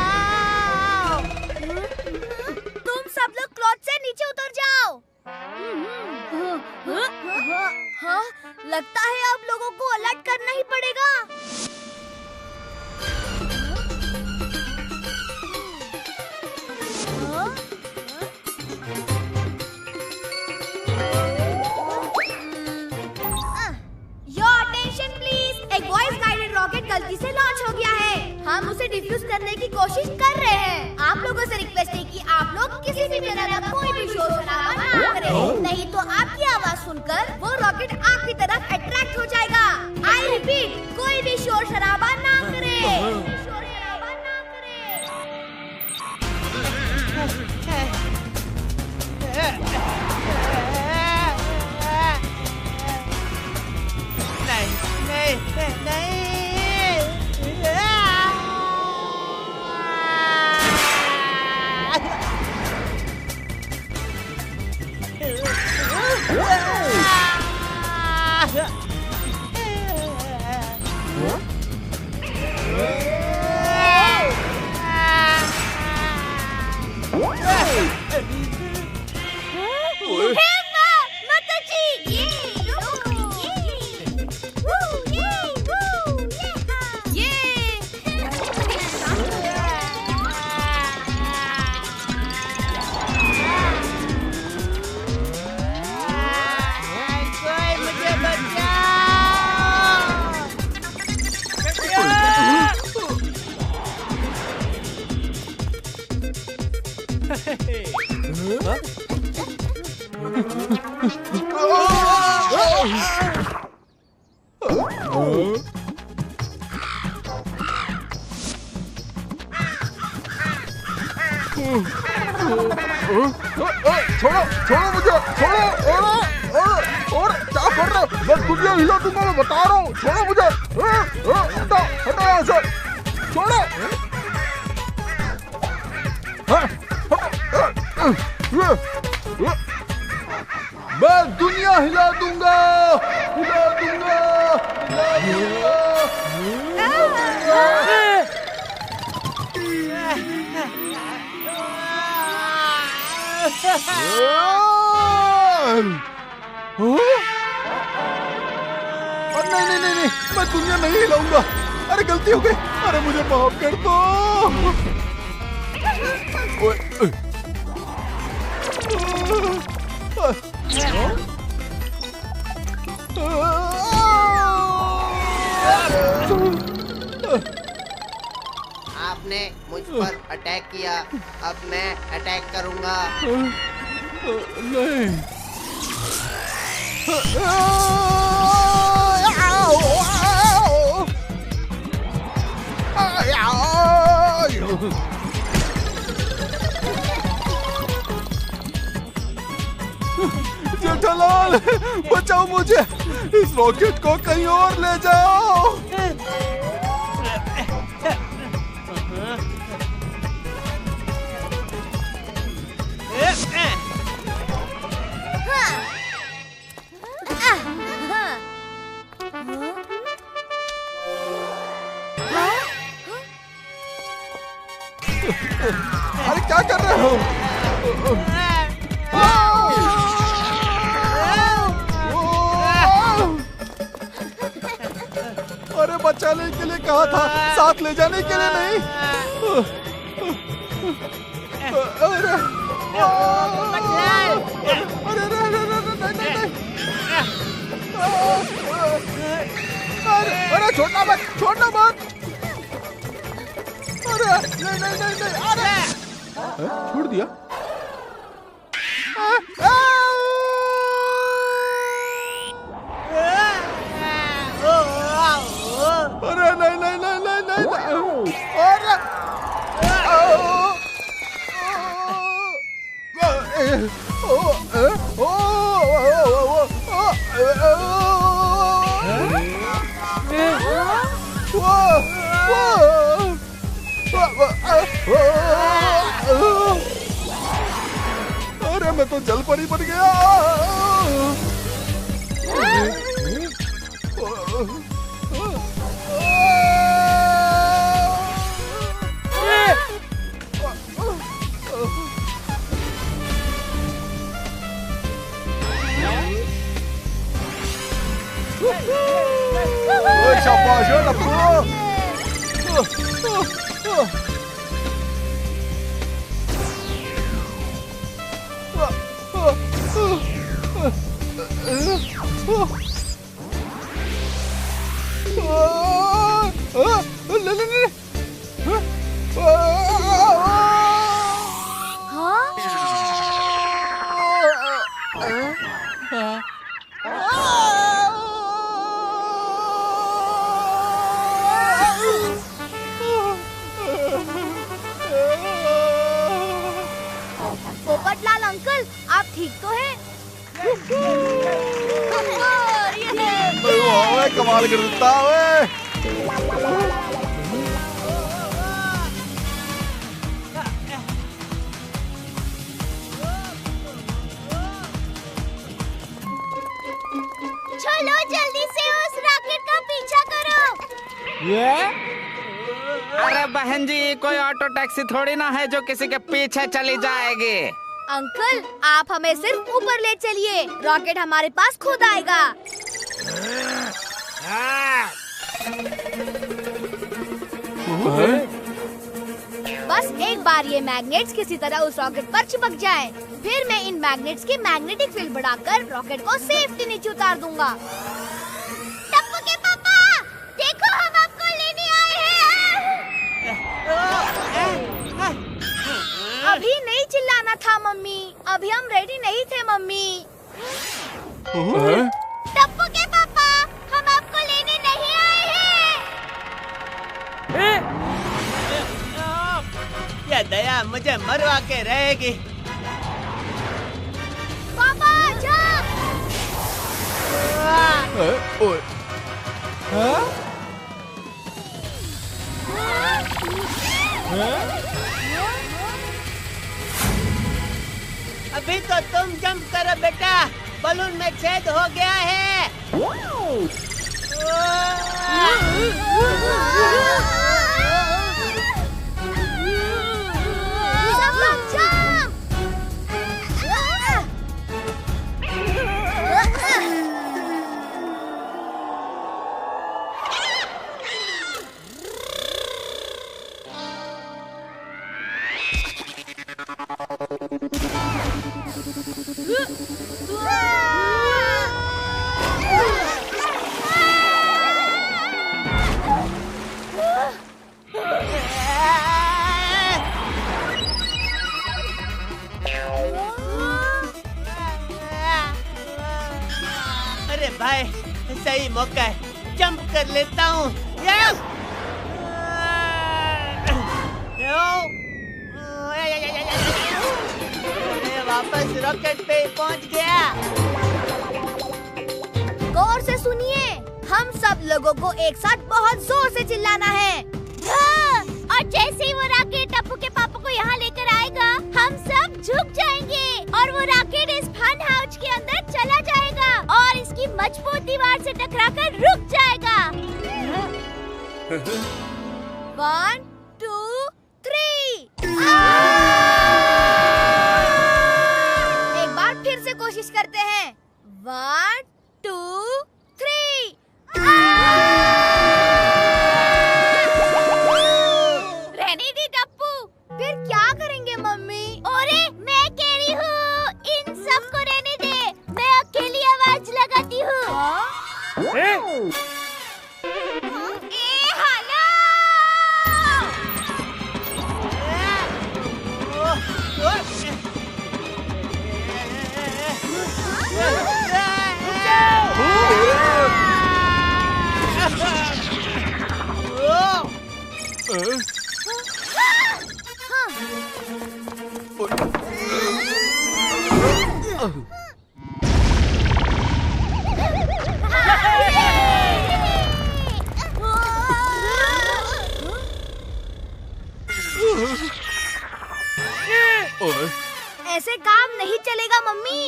तुम सब लोग क्लॉथ से नीचे उतर जाओ। हाँ, लगता है अब लोगों को अलर्ट करना ही पड़ेगा। Your attention please, एक वॉइस गाइडेड रॉकेट गलती से लॉन्च हो गया है। हम उसे डिफ्यूज करने की कोशिश कर रहे हैं। आप लोगों से रिक्वेस्ट है कि आप लोग किसी भी तरह का कोई भी शोर शराबा ना करें, नहीं तो आपकी आवाज सुनकर वो रॉकेट आपकी तरफ अट्रैक्ट हो जाएगा। आई रिपीट, कोई भी शोर शराबा ना करें। शोर शराबा ना नहीं, नहीं, नहीं। छोड़ो छोड़ो मुझे, छोड़ो। और क्या कर रहे हो? मैं दुनिया हिला दूंगा, मैं बता रहा हूँ। छोड़ो मुझे, हटो हटो यहाँ से, छोड़ो। मैं दुनिया हिला दूंगा, हिला दूंगा, हिला दूंगा। नहीं नहीं नहीं नहीं, मैं दुनिया नहीं हिलाऊंगा। अरे गलती हो गई, अरे मुझे माफ कर दो। आपने मुझ पर अटैक किया, अब मैं अटैक करूंगा। नहीं। जेठालाल, बचाओ मुझे, इस रॉकेट को कहीं और ले जाओ। अरे क्या कर रहे हो? अरे बचाने के लिए कहा था, साथ ले जाने के लिए नहीं। अरे अरे छोड़ना मत, छोड़ना मत। अरे नहीं नहीं नहीं नहीं, अरे छोड़ दिया। अरे नहीं नहीं नहीं नहीं नहीं, अरे अरे मैं तो जल परी बन गया। शाबाश लप्पू। पोपटलाल अंकल, आप ठीक तो हैं? कमाल कर देता है। चलो जल्दी से उस रॉकेट का पीछा करो। ये? अरे बहन जी, कोई ऑटो टैक्सी थोड़ी ना है जो किसी के पीछे चली जाएगी। अंकल, आप हमें सिर्फ ऊपर ले चलिए, रॉकेट हमारे पास खुद आएगा। बस एक बार ये मैग्नेट्स किसी तरह उस रॉकेट पर चिपक जाएं, फिर मैं इन मैग्नेट्स की मैग्नेटिक फील्ड बढ़ाकर रॉकेट को सेफ्टी नीचे उतार दूंगा। टप्पू के पापा, देखो हम आपको लेने आए हैं। अभी नहीं चिल्लाना था मम्मी, अभी हम रेडी नहीं थे मम्मी। टप्पू के पापा, हम आपको लेने नहीं आए हैं। ये दया मुझे मरवा के रहेगी। पापा जंप! ओए अभी तो तुम जंप करो बेटा, बलून में छेद हो गया है। सब लोग जंप! अरे भाई, सही मौका है, जंप कर लेता हूँ। वापस रॉकेट पे पहुँच गया। गौर से सुनिए, हम सब लोगों को एक साथ बहुत जोर से चिल्लाना है। और जैसे ही वो रॉकेट टप्पू के पापा को यहाँ लेकर आएगा, हम सब झुक जाएंगे और वो रॉकेट इस फन हाउस के अंदर चला जाएगा और इसकी मजबूत दीवार से टकराकर रुक जाएगा। 1, 2, 3 एक बार फिर से कोशिश करते हैं। 1, 2, 3 रहने दी टप्पू। फिर क्या करेंगे मम्मी? अरे मैं कह रही हूँ, इन सबको रहने दे, मैं अकेली आवाज लगाती हूँ। ऐसे काम नहीं चलेगा मम्मी।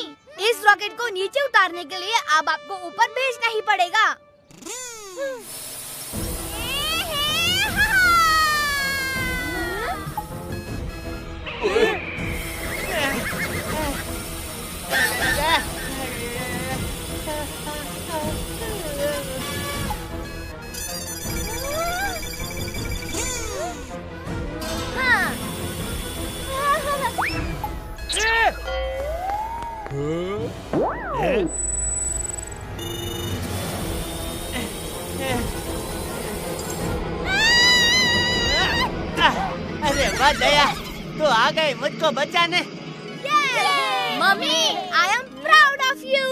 इस रॉकेट को नीचे उतारने के लिए अब आपको ऊपर भेजना ही पड़ेगा। अरे वाह दया, तो आ गई मुझको बचाने। Mummy, I am proud of you.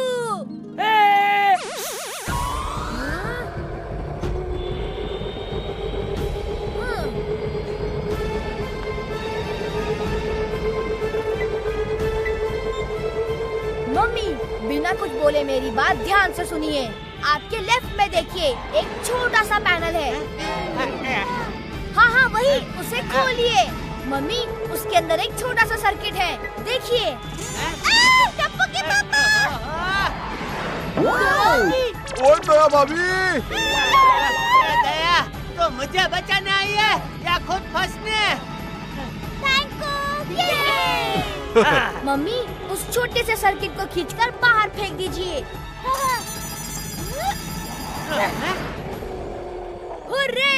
Mummy, बिना कुछ बोले मेरी बात ध्यान से सुनिए। आपके लेफ्ट में देखिए, एक छोटा सा पैनल है। हाँ वही, उसे खोलिए। मम्मी, उसके अंदर एक छोटा सा सर्किट है, देखिए। टप्पू के पापा। ओए दया भाभी। दया, तो मुझे बचाने आई है या खुद फंसने? मम्मी, उस छोटे से सर्किट को खींचकर बाहर फेंक दीजिए। हुर्रे!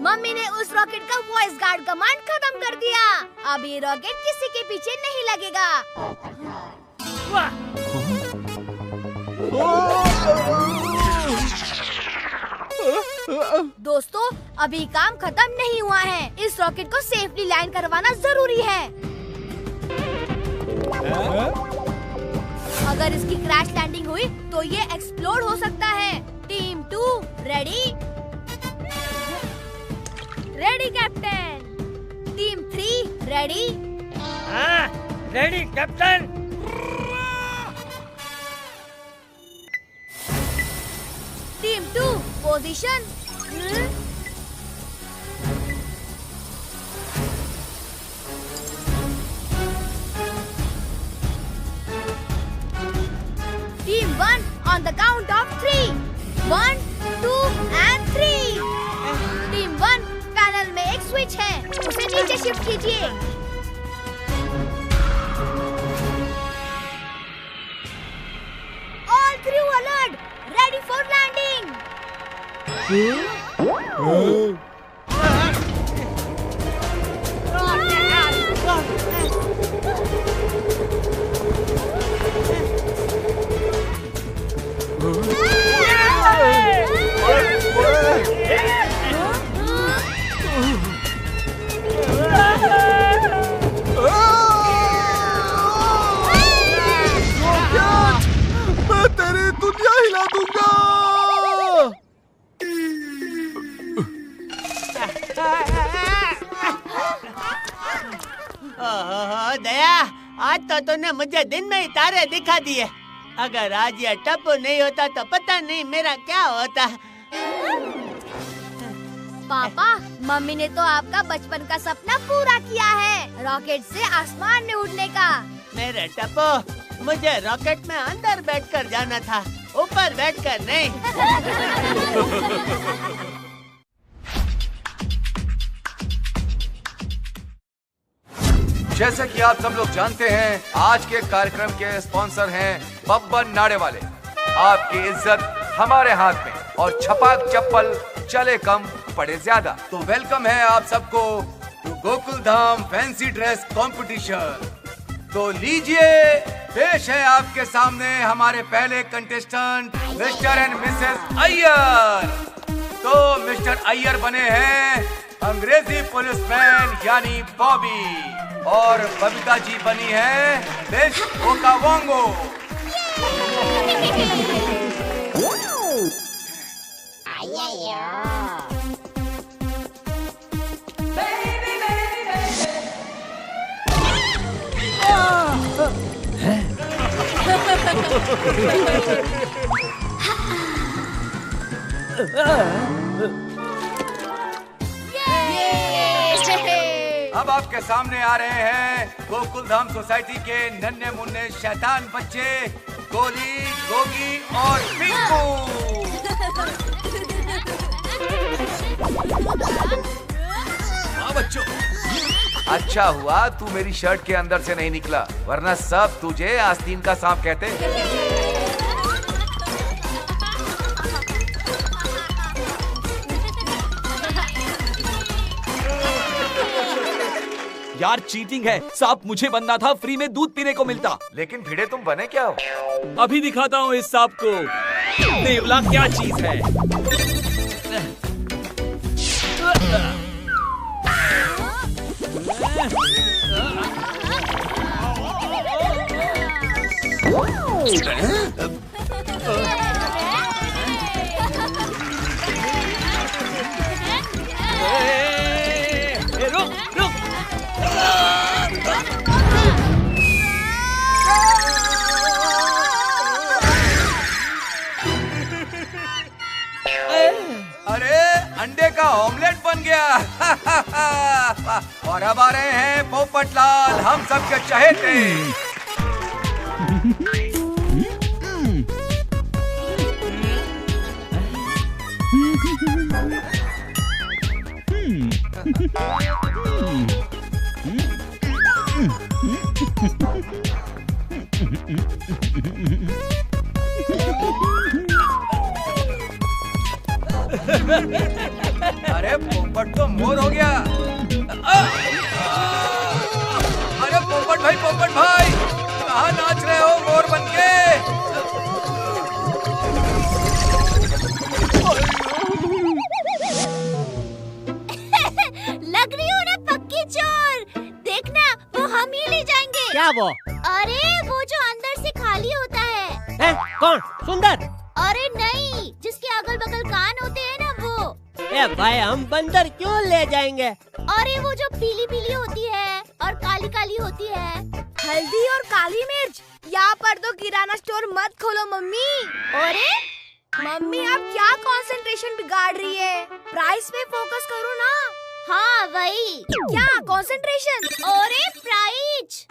मम्मी ने उस रॉकेट का वॉइस गार्ड कमांड खत्म कर दिया। अब ये रॉकेट किसी के पीछे नहीं लगेगा। दोस्तों, अभी काम खत्म नहीं हुआ है। इस रॉकेट को सेफली लैंड करवाना जरूरी है। अगर इसकी क्रैश लैंडिंग हुई तो ये एक्सप्लोड हो सकता है। Team 2 ready? Ready captain. Team 3 ready? हाँ, ready captain. Team 2 position. Team 1 on the count of 3. 1, 2 and 3. Team 1 panel में एक स्विच है, उसे नीचे शिफ्ट कीजिए। All crew alert, ready for landing. मैं तेरी दुनिया हिला दूंगा। ओहो दया, आज तो तूने मुझे दिन में ही तारे दिखा दिए। अगर आज ये टप्पू नहीं होता तो पता नहीं मेरा क्या होता। पापा, मम्मी ने तो आपका बचपन का सपना पूरा किया है, रॉकेट से आसमान में उड़ने का। मेरे टप्पू, मुझे रॉकेट में अंदर बैठकर जाना था, ऊपर बैठकर नहीं। जैसा कि आप सब लोग जानते हैं, आज के कार्यक्रम के स्पॉन्सर हैं बब्बन नाड़े वाले। आपकी इज्जत हमारे हाथ में और छपाक चप्पल चले कम पड़े ज्यादा। तो वेलकम है आप सबको to Gokul Dham fancy dress competition. तो लीजिए, पेश है आपके सामने हमारे पहले contestant Mr and Mrs Iyer. तो मिस्टर अय्यर बने हैं अंग्रेजी पुलिसमैन यानी बॉबी, और बबीता जी बनी है मिस ओकावोंगो। अब आपके सामने आ रहे हैं गोकुल धाम सोसाइटी के नन्हे मुन्ने शैतान बच्चे गोली, गोगी और पिंकू। हाँ बच्चों, अच्छा हुआ तू मेरी शर्ट के अंदर से नहीं निकला, वरना सब तुझे आस्तीन का सांप कहते। यार चीटिंग है, सांप मुझे बनना था, फ्री में दूध पीने को मिलता। लेकिन भिड़े तुम बने क्या हो? अभी दिखाता हूँ इस सांप को नेवला क्या चीज है। रुक रुक। अरे अंडे का ऑमलेट बन गया। और अब आ रहे हैं पोपटलाल, हम सबके चहेते। अरे पोपट तो मोर हो गया। अरे पोपट भाई कहाँ नाच रहे हो मोर बनके? लग रही हूँ ना पक्की चोर। देखना वो हम ही ले जाएंगे। क्या वो? अरे वो जो अंदर से खाली होता है। कौन? सुंदर? अरे नहीं, जिसके अगल बगल कान होते हैं ना वो। ए भाई, हम बंदर क्यों ले जाएंगे? और ये वो जो पीली पीली होती है और काली काली होती है। हल्दी और काली मिर्च। यहाँ पर तो किराना स्टोर मत खोलो मम्मी। अरे मम्मी आप क्या कंसंट्रेशन बिगाड़ रही है? प्राइस पे फोकस करो ना। हाँ वही। क्या कंसंट्रेशन? अरे प्राइस।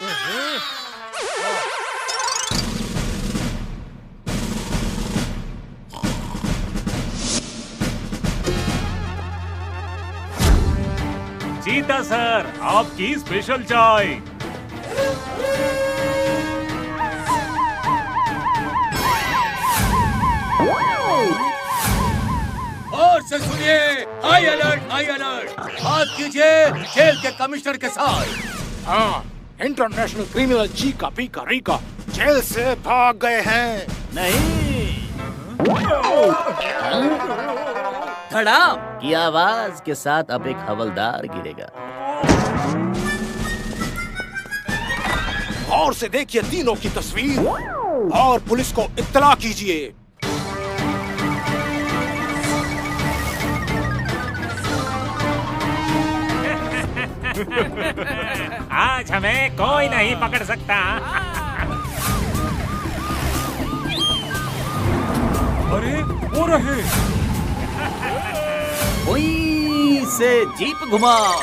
चीता सर, आपकी स्पेशल चाय। और से सुनिए, हाई अलर्ट, हाई अलर्ट। बात कीजिए जेल के कमिश्नर के साथ। हाँ, इंटरनेशनल क्रिमिनल चीका पीका रीका जेल से भाग गए हैं। नहीं, धड़ाम की आवाज के साथ अब एक हवलदार गिरेगा। और से देखिए तीनों की तस्वीर और पुलिस को इत्तला कीजिए। आज हमें कोई नहीं पकड़ सकता। अरे वो रहे। वहीं से जीप घुमाओ।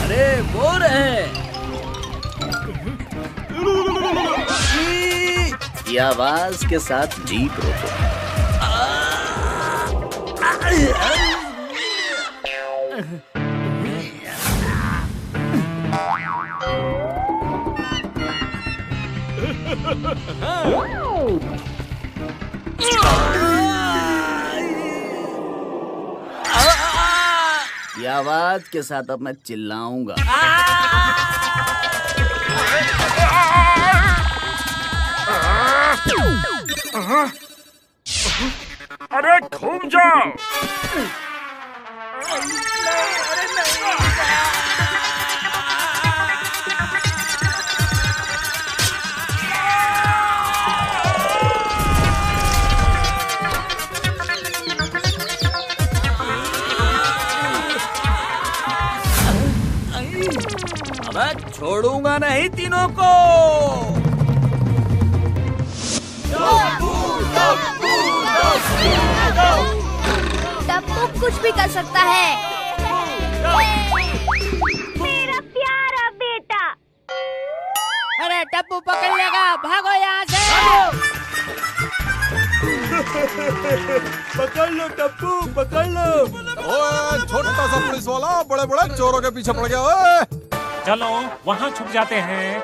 अरे वो रहे। की आवाज के साथ जीप रोको। की आवाज के साथ अब मैं चिल्लाऊंगा। अरे घूम जाओ। अब छोड़ूंगा नहीं तीनों को। टप्पू कुछ भी कर सकता है। मेरा प्यारा बेटा। अरे टप्पू पकड़ लेगा, भागो यहाँ से। पकड़ लो टप्पू, पकड़ लो। ओए छोटा सा पुलिस वाला बड़े बड़े चोरों के पीछे पड़ गया। ओए चलो वहाँ छुप जाते हैं।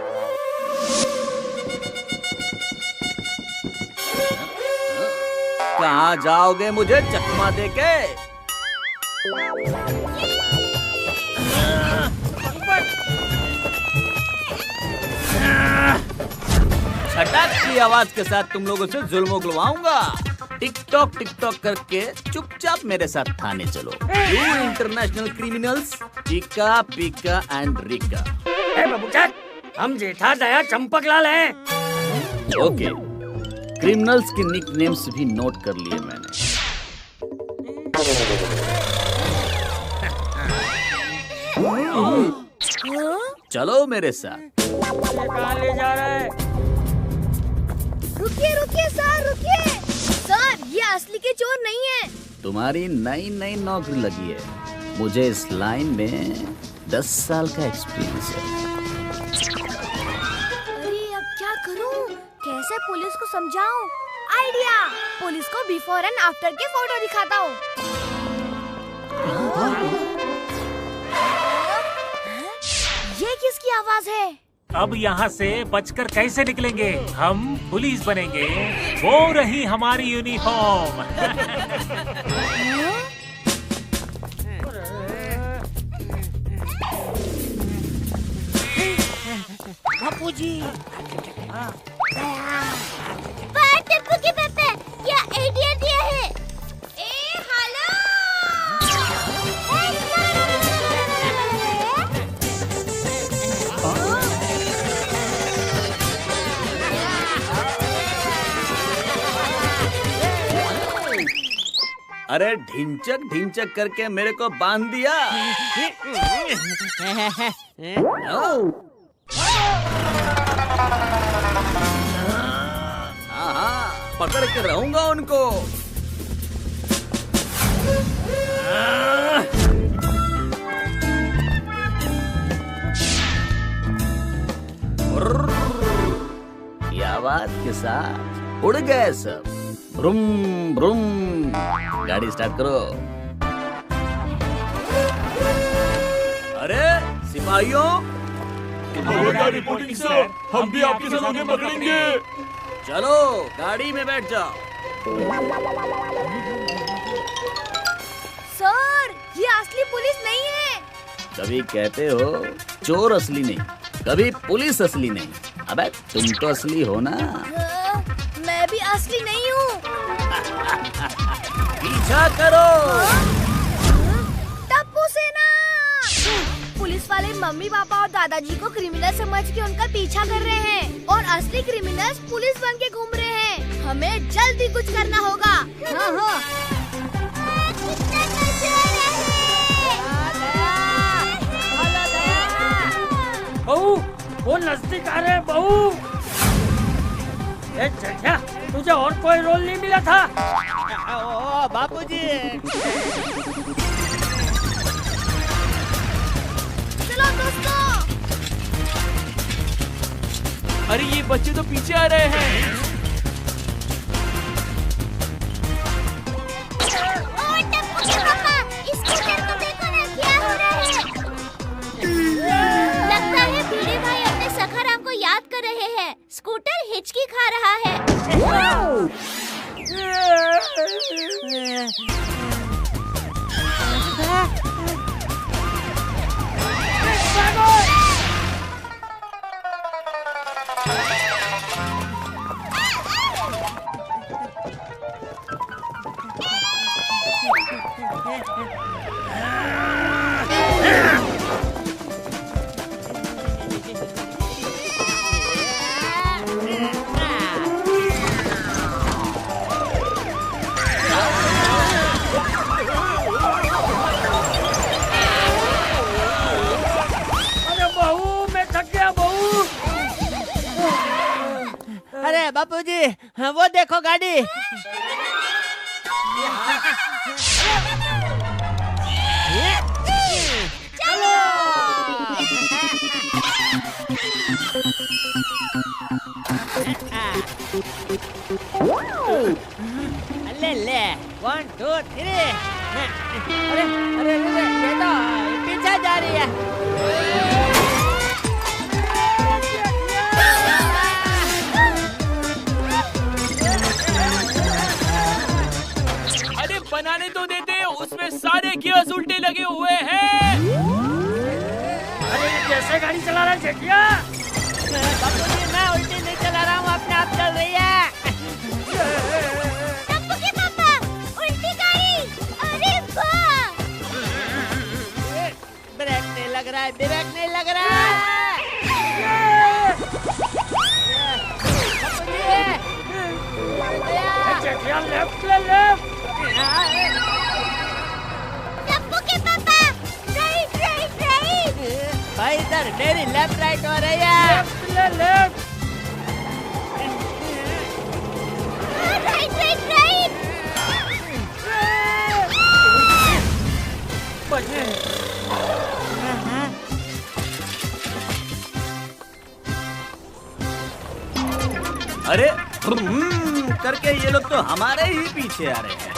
कहाँ जाओगे मुझे चकमा देके? छटाक की आवाज के साथ तुम लोगों से जुल्म उगलवाऊंगा। टिकटॉक टिकटॉक करके चुपचाप मेरे साथ थाने चलो। यू इंटरनेशनल क्रिमिनल्स चीका पीका एंड रिका। बाबूचक, हम जेठा दया चंपकलाल हैं। ओके, क्रिमिनल्स के निक नेम्स भी नोट कर लिए मैंने। चलो मेरे साथ। कहाँ ले जा रहा है? रुकिए रुकिए सर, रुकिए सर, ये असली के चोर नहीं है। तुम्हारी नई नई नौकरी लगी है। मुझे इस लाइन में 10 साल का एक्सपीरियंस है। अरे अब क्या करूं? कैसे पुलिस को समझाऊं? आइडिया, पुलिस को बिफोर एंड आफ्टर के फोटो दिखाता हूँ। ये किसकी आवाज है? अब यहाँ से बचकर कैसे निकलेंगे? हम पुलिस बनेंगे। वो रही हमारी यूनिफॉर्म। बापू जी। टिप्पू की पेप्पे, अरे ढिंचक ढिंचक करके मेरे को बांध दिया। हाँ, पकड़ के रहूंगा उनको। ये आवाज के साथ उड़ गए सब। ब्रूम ब्रूम, गाड़ी स्टार्ट करो। अरे सिपाहियों, रिपोर्टिंग सर, हम भी आपके साथ उन्हें पकड़ेंगे। चलो गाड़ी में बैठ जाओ। सर, ये असली पुलिस नहीं है। कभी कहते हो चोर असली नहीं, कभी पुलिस असली नहीं। अबे तुम तो असली हो ना। मैं भी असली नहीं हूँ। पीछा करो। टप्पू सेना। पुलिस वाले मम्मी पापा और दादाजी को क्रिमिनल समझ के उनका पीछा कर रहे हैं और असली क्रिमिनल्स पुलिस बन के घूम रहे हैं। हमें जल्दी कुछ करना होगा। हाँ हाँ। बहू, वो नजदीक आ रहे हैं बहू। क्या तुझे और कोई रोल नहीं मिला था? ओ बापूजी। चलो दोस्तों। अरे ये बच्चे तो पीछे आ रहे हैं। लगता है भिड़े भाई अपने सखाराम को याद कर रहे हैं। स्कूटर हिचकी खा रहा है। अरे बापूजी, वो देखो गाड़ी। चलो। ले ले, 1 2 3। अरे अरे ये तो पीछे जा रही है। बनाने तो देते, उसमें सारे गियर्स उल्टे लगे हुए हैं। अरे कैसे गाड़ी चला रहा है जेठिया? बापूजी, मैं उल्टी नहीं चला रहा हूँ, अपने आप चल रही है। टप्पू के पापा, उल्टी गाड़ी। अरे वाह। ब्रेक नहीं लग रहा है, ब्रेक नहीं लग रहा है। जेठिया लेफ्ट ले लेफ्ट। टप्पू के पापा, राइट राइट राइट। भाई इधर मेरी लेफ्ट राइट हो रही है। लेफ्ट ले लेफ्ट। Right right right. अरे करके ये लोग तो हमारे ही पीछे आ रहे हैं।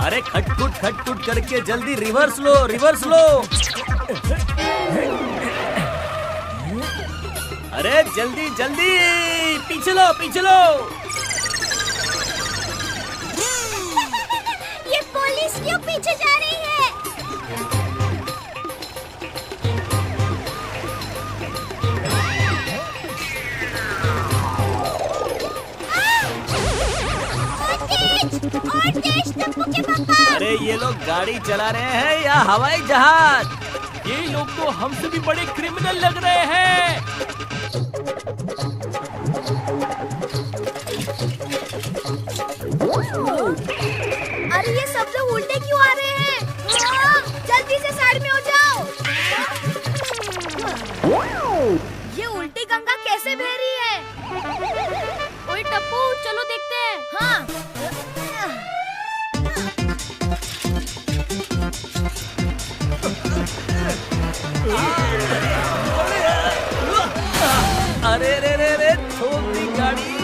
अरे खटखुट करके जल्दी रिवर्स लो, रिवर्स लो। अरे जल्दी जल्दी, पीछे लो, पीछे लो। ये पुलिस क्यों पीछे जा रही है? और तेज टप्पू के पापा। अरे ये लोग गाड़ी चला रहे हैं या हवाई जहाज? ये लोग तो हमसे भी बड़े क्रिमिनल लग रहे हैं। अरे उल्टे क्यों आ रहे हैं? जल्दी से साइड में हो जाओ। ये उल्टी गंगा कैसे बह रही है? ओए टप्पू, चलो देखते हैं। हाँ। अरे रे रे रे, छोटी गाड़ी।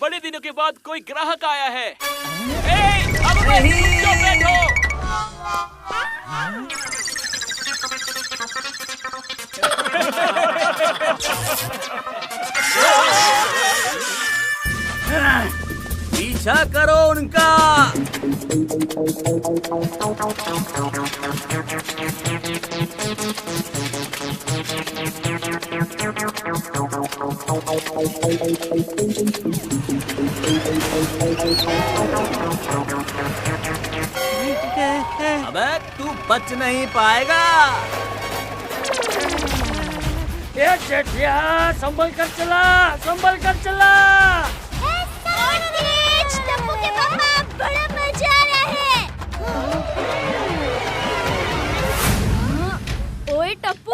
बड़े दिनों के बाद कोई ग्राहक आया है। अब चुप बैठो। पीछा करो उनका। अबे तू बच नहीं पाएगा। ये चेटिया, संभल कर चला, संभल कर चला। टप्पू के पापा, बड़ा मजा आ रहा है। ओए टप्पू,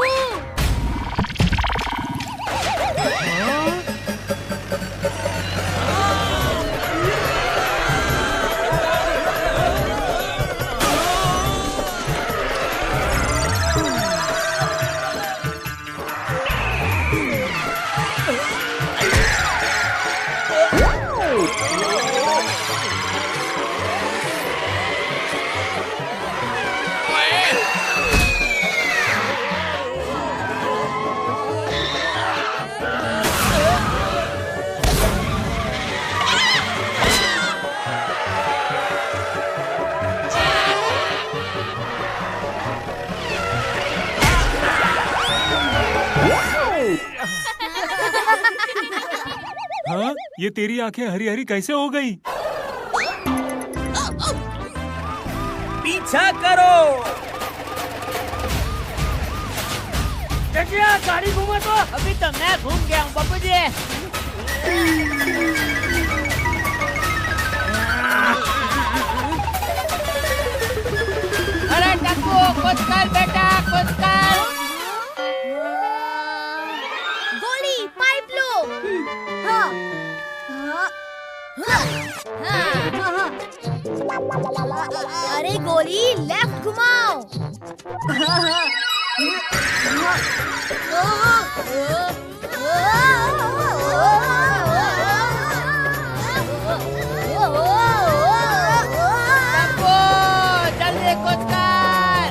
हाँ, ये तेरी आंखें हरी हरी कैसे हो गई? पीछा करो। चेटिया, गाड़ी घूमा तो। अभी तो मैं घूम गया हूँ बापू जी। अरे टप्पू, कुछ कर बेटा, कुछ कर। गोली, पाइप लो। हाँ। अरे गोली, लेफ्ट घुमाओ। जल्दी कुछ कर।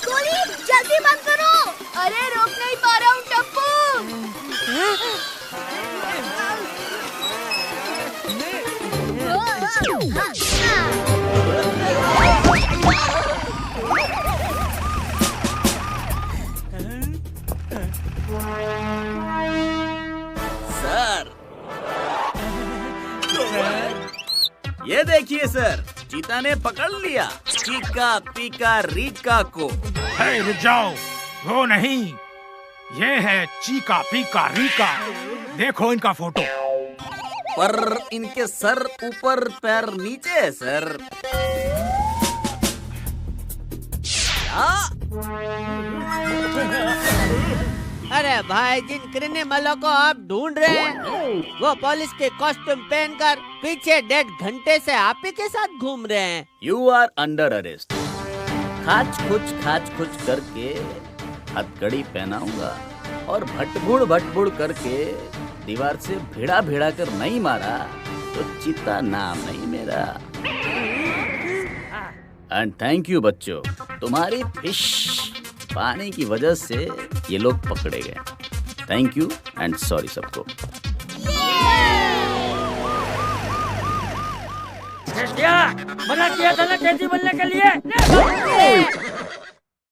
गोली, जल्दी बंद करो। अरे रोक नहीं पा रहा हूँ टप्पू। सर, ये देखिए सर, चीता ने पकड़ लिया चीका पीका रीका को। रुक जाओ, वो नहीं, ये है चीका पीका रीका। देखो इनका फोटो। पर इनके सर ऊपर पैर नीचे है सर। अरे भाई, जिन क्रिमिनलों को आप ढूंढ रहे हैं, वो पुलिस के कॉस्ट्यूम पहनकर पीछे 1.5 घंटे से आप ही के साथ घूम रहे हैं। You are under arrest. खाच खुच करके हथकड़ी पहनाऊंगा और भटबुड़ करके दीवार से भिड़ा भिड़ा कर नहीं मारा तो चीता नाम नहीं मेरा। एंड थैंक यू बच्चों, तुम्हारी फिश पानी की वजह से ये लोग पकड़े गए। थैंक यू एंड सॉरी सबको। मना किया था ना कैदी बनने के लिए।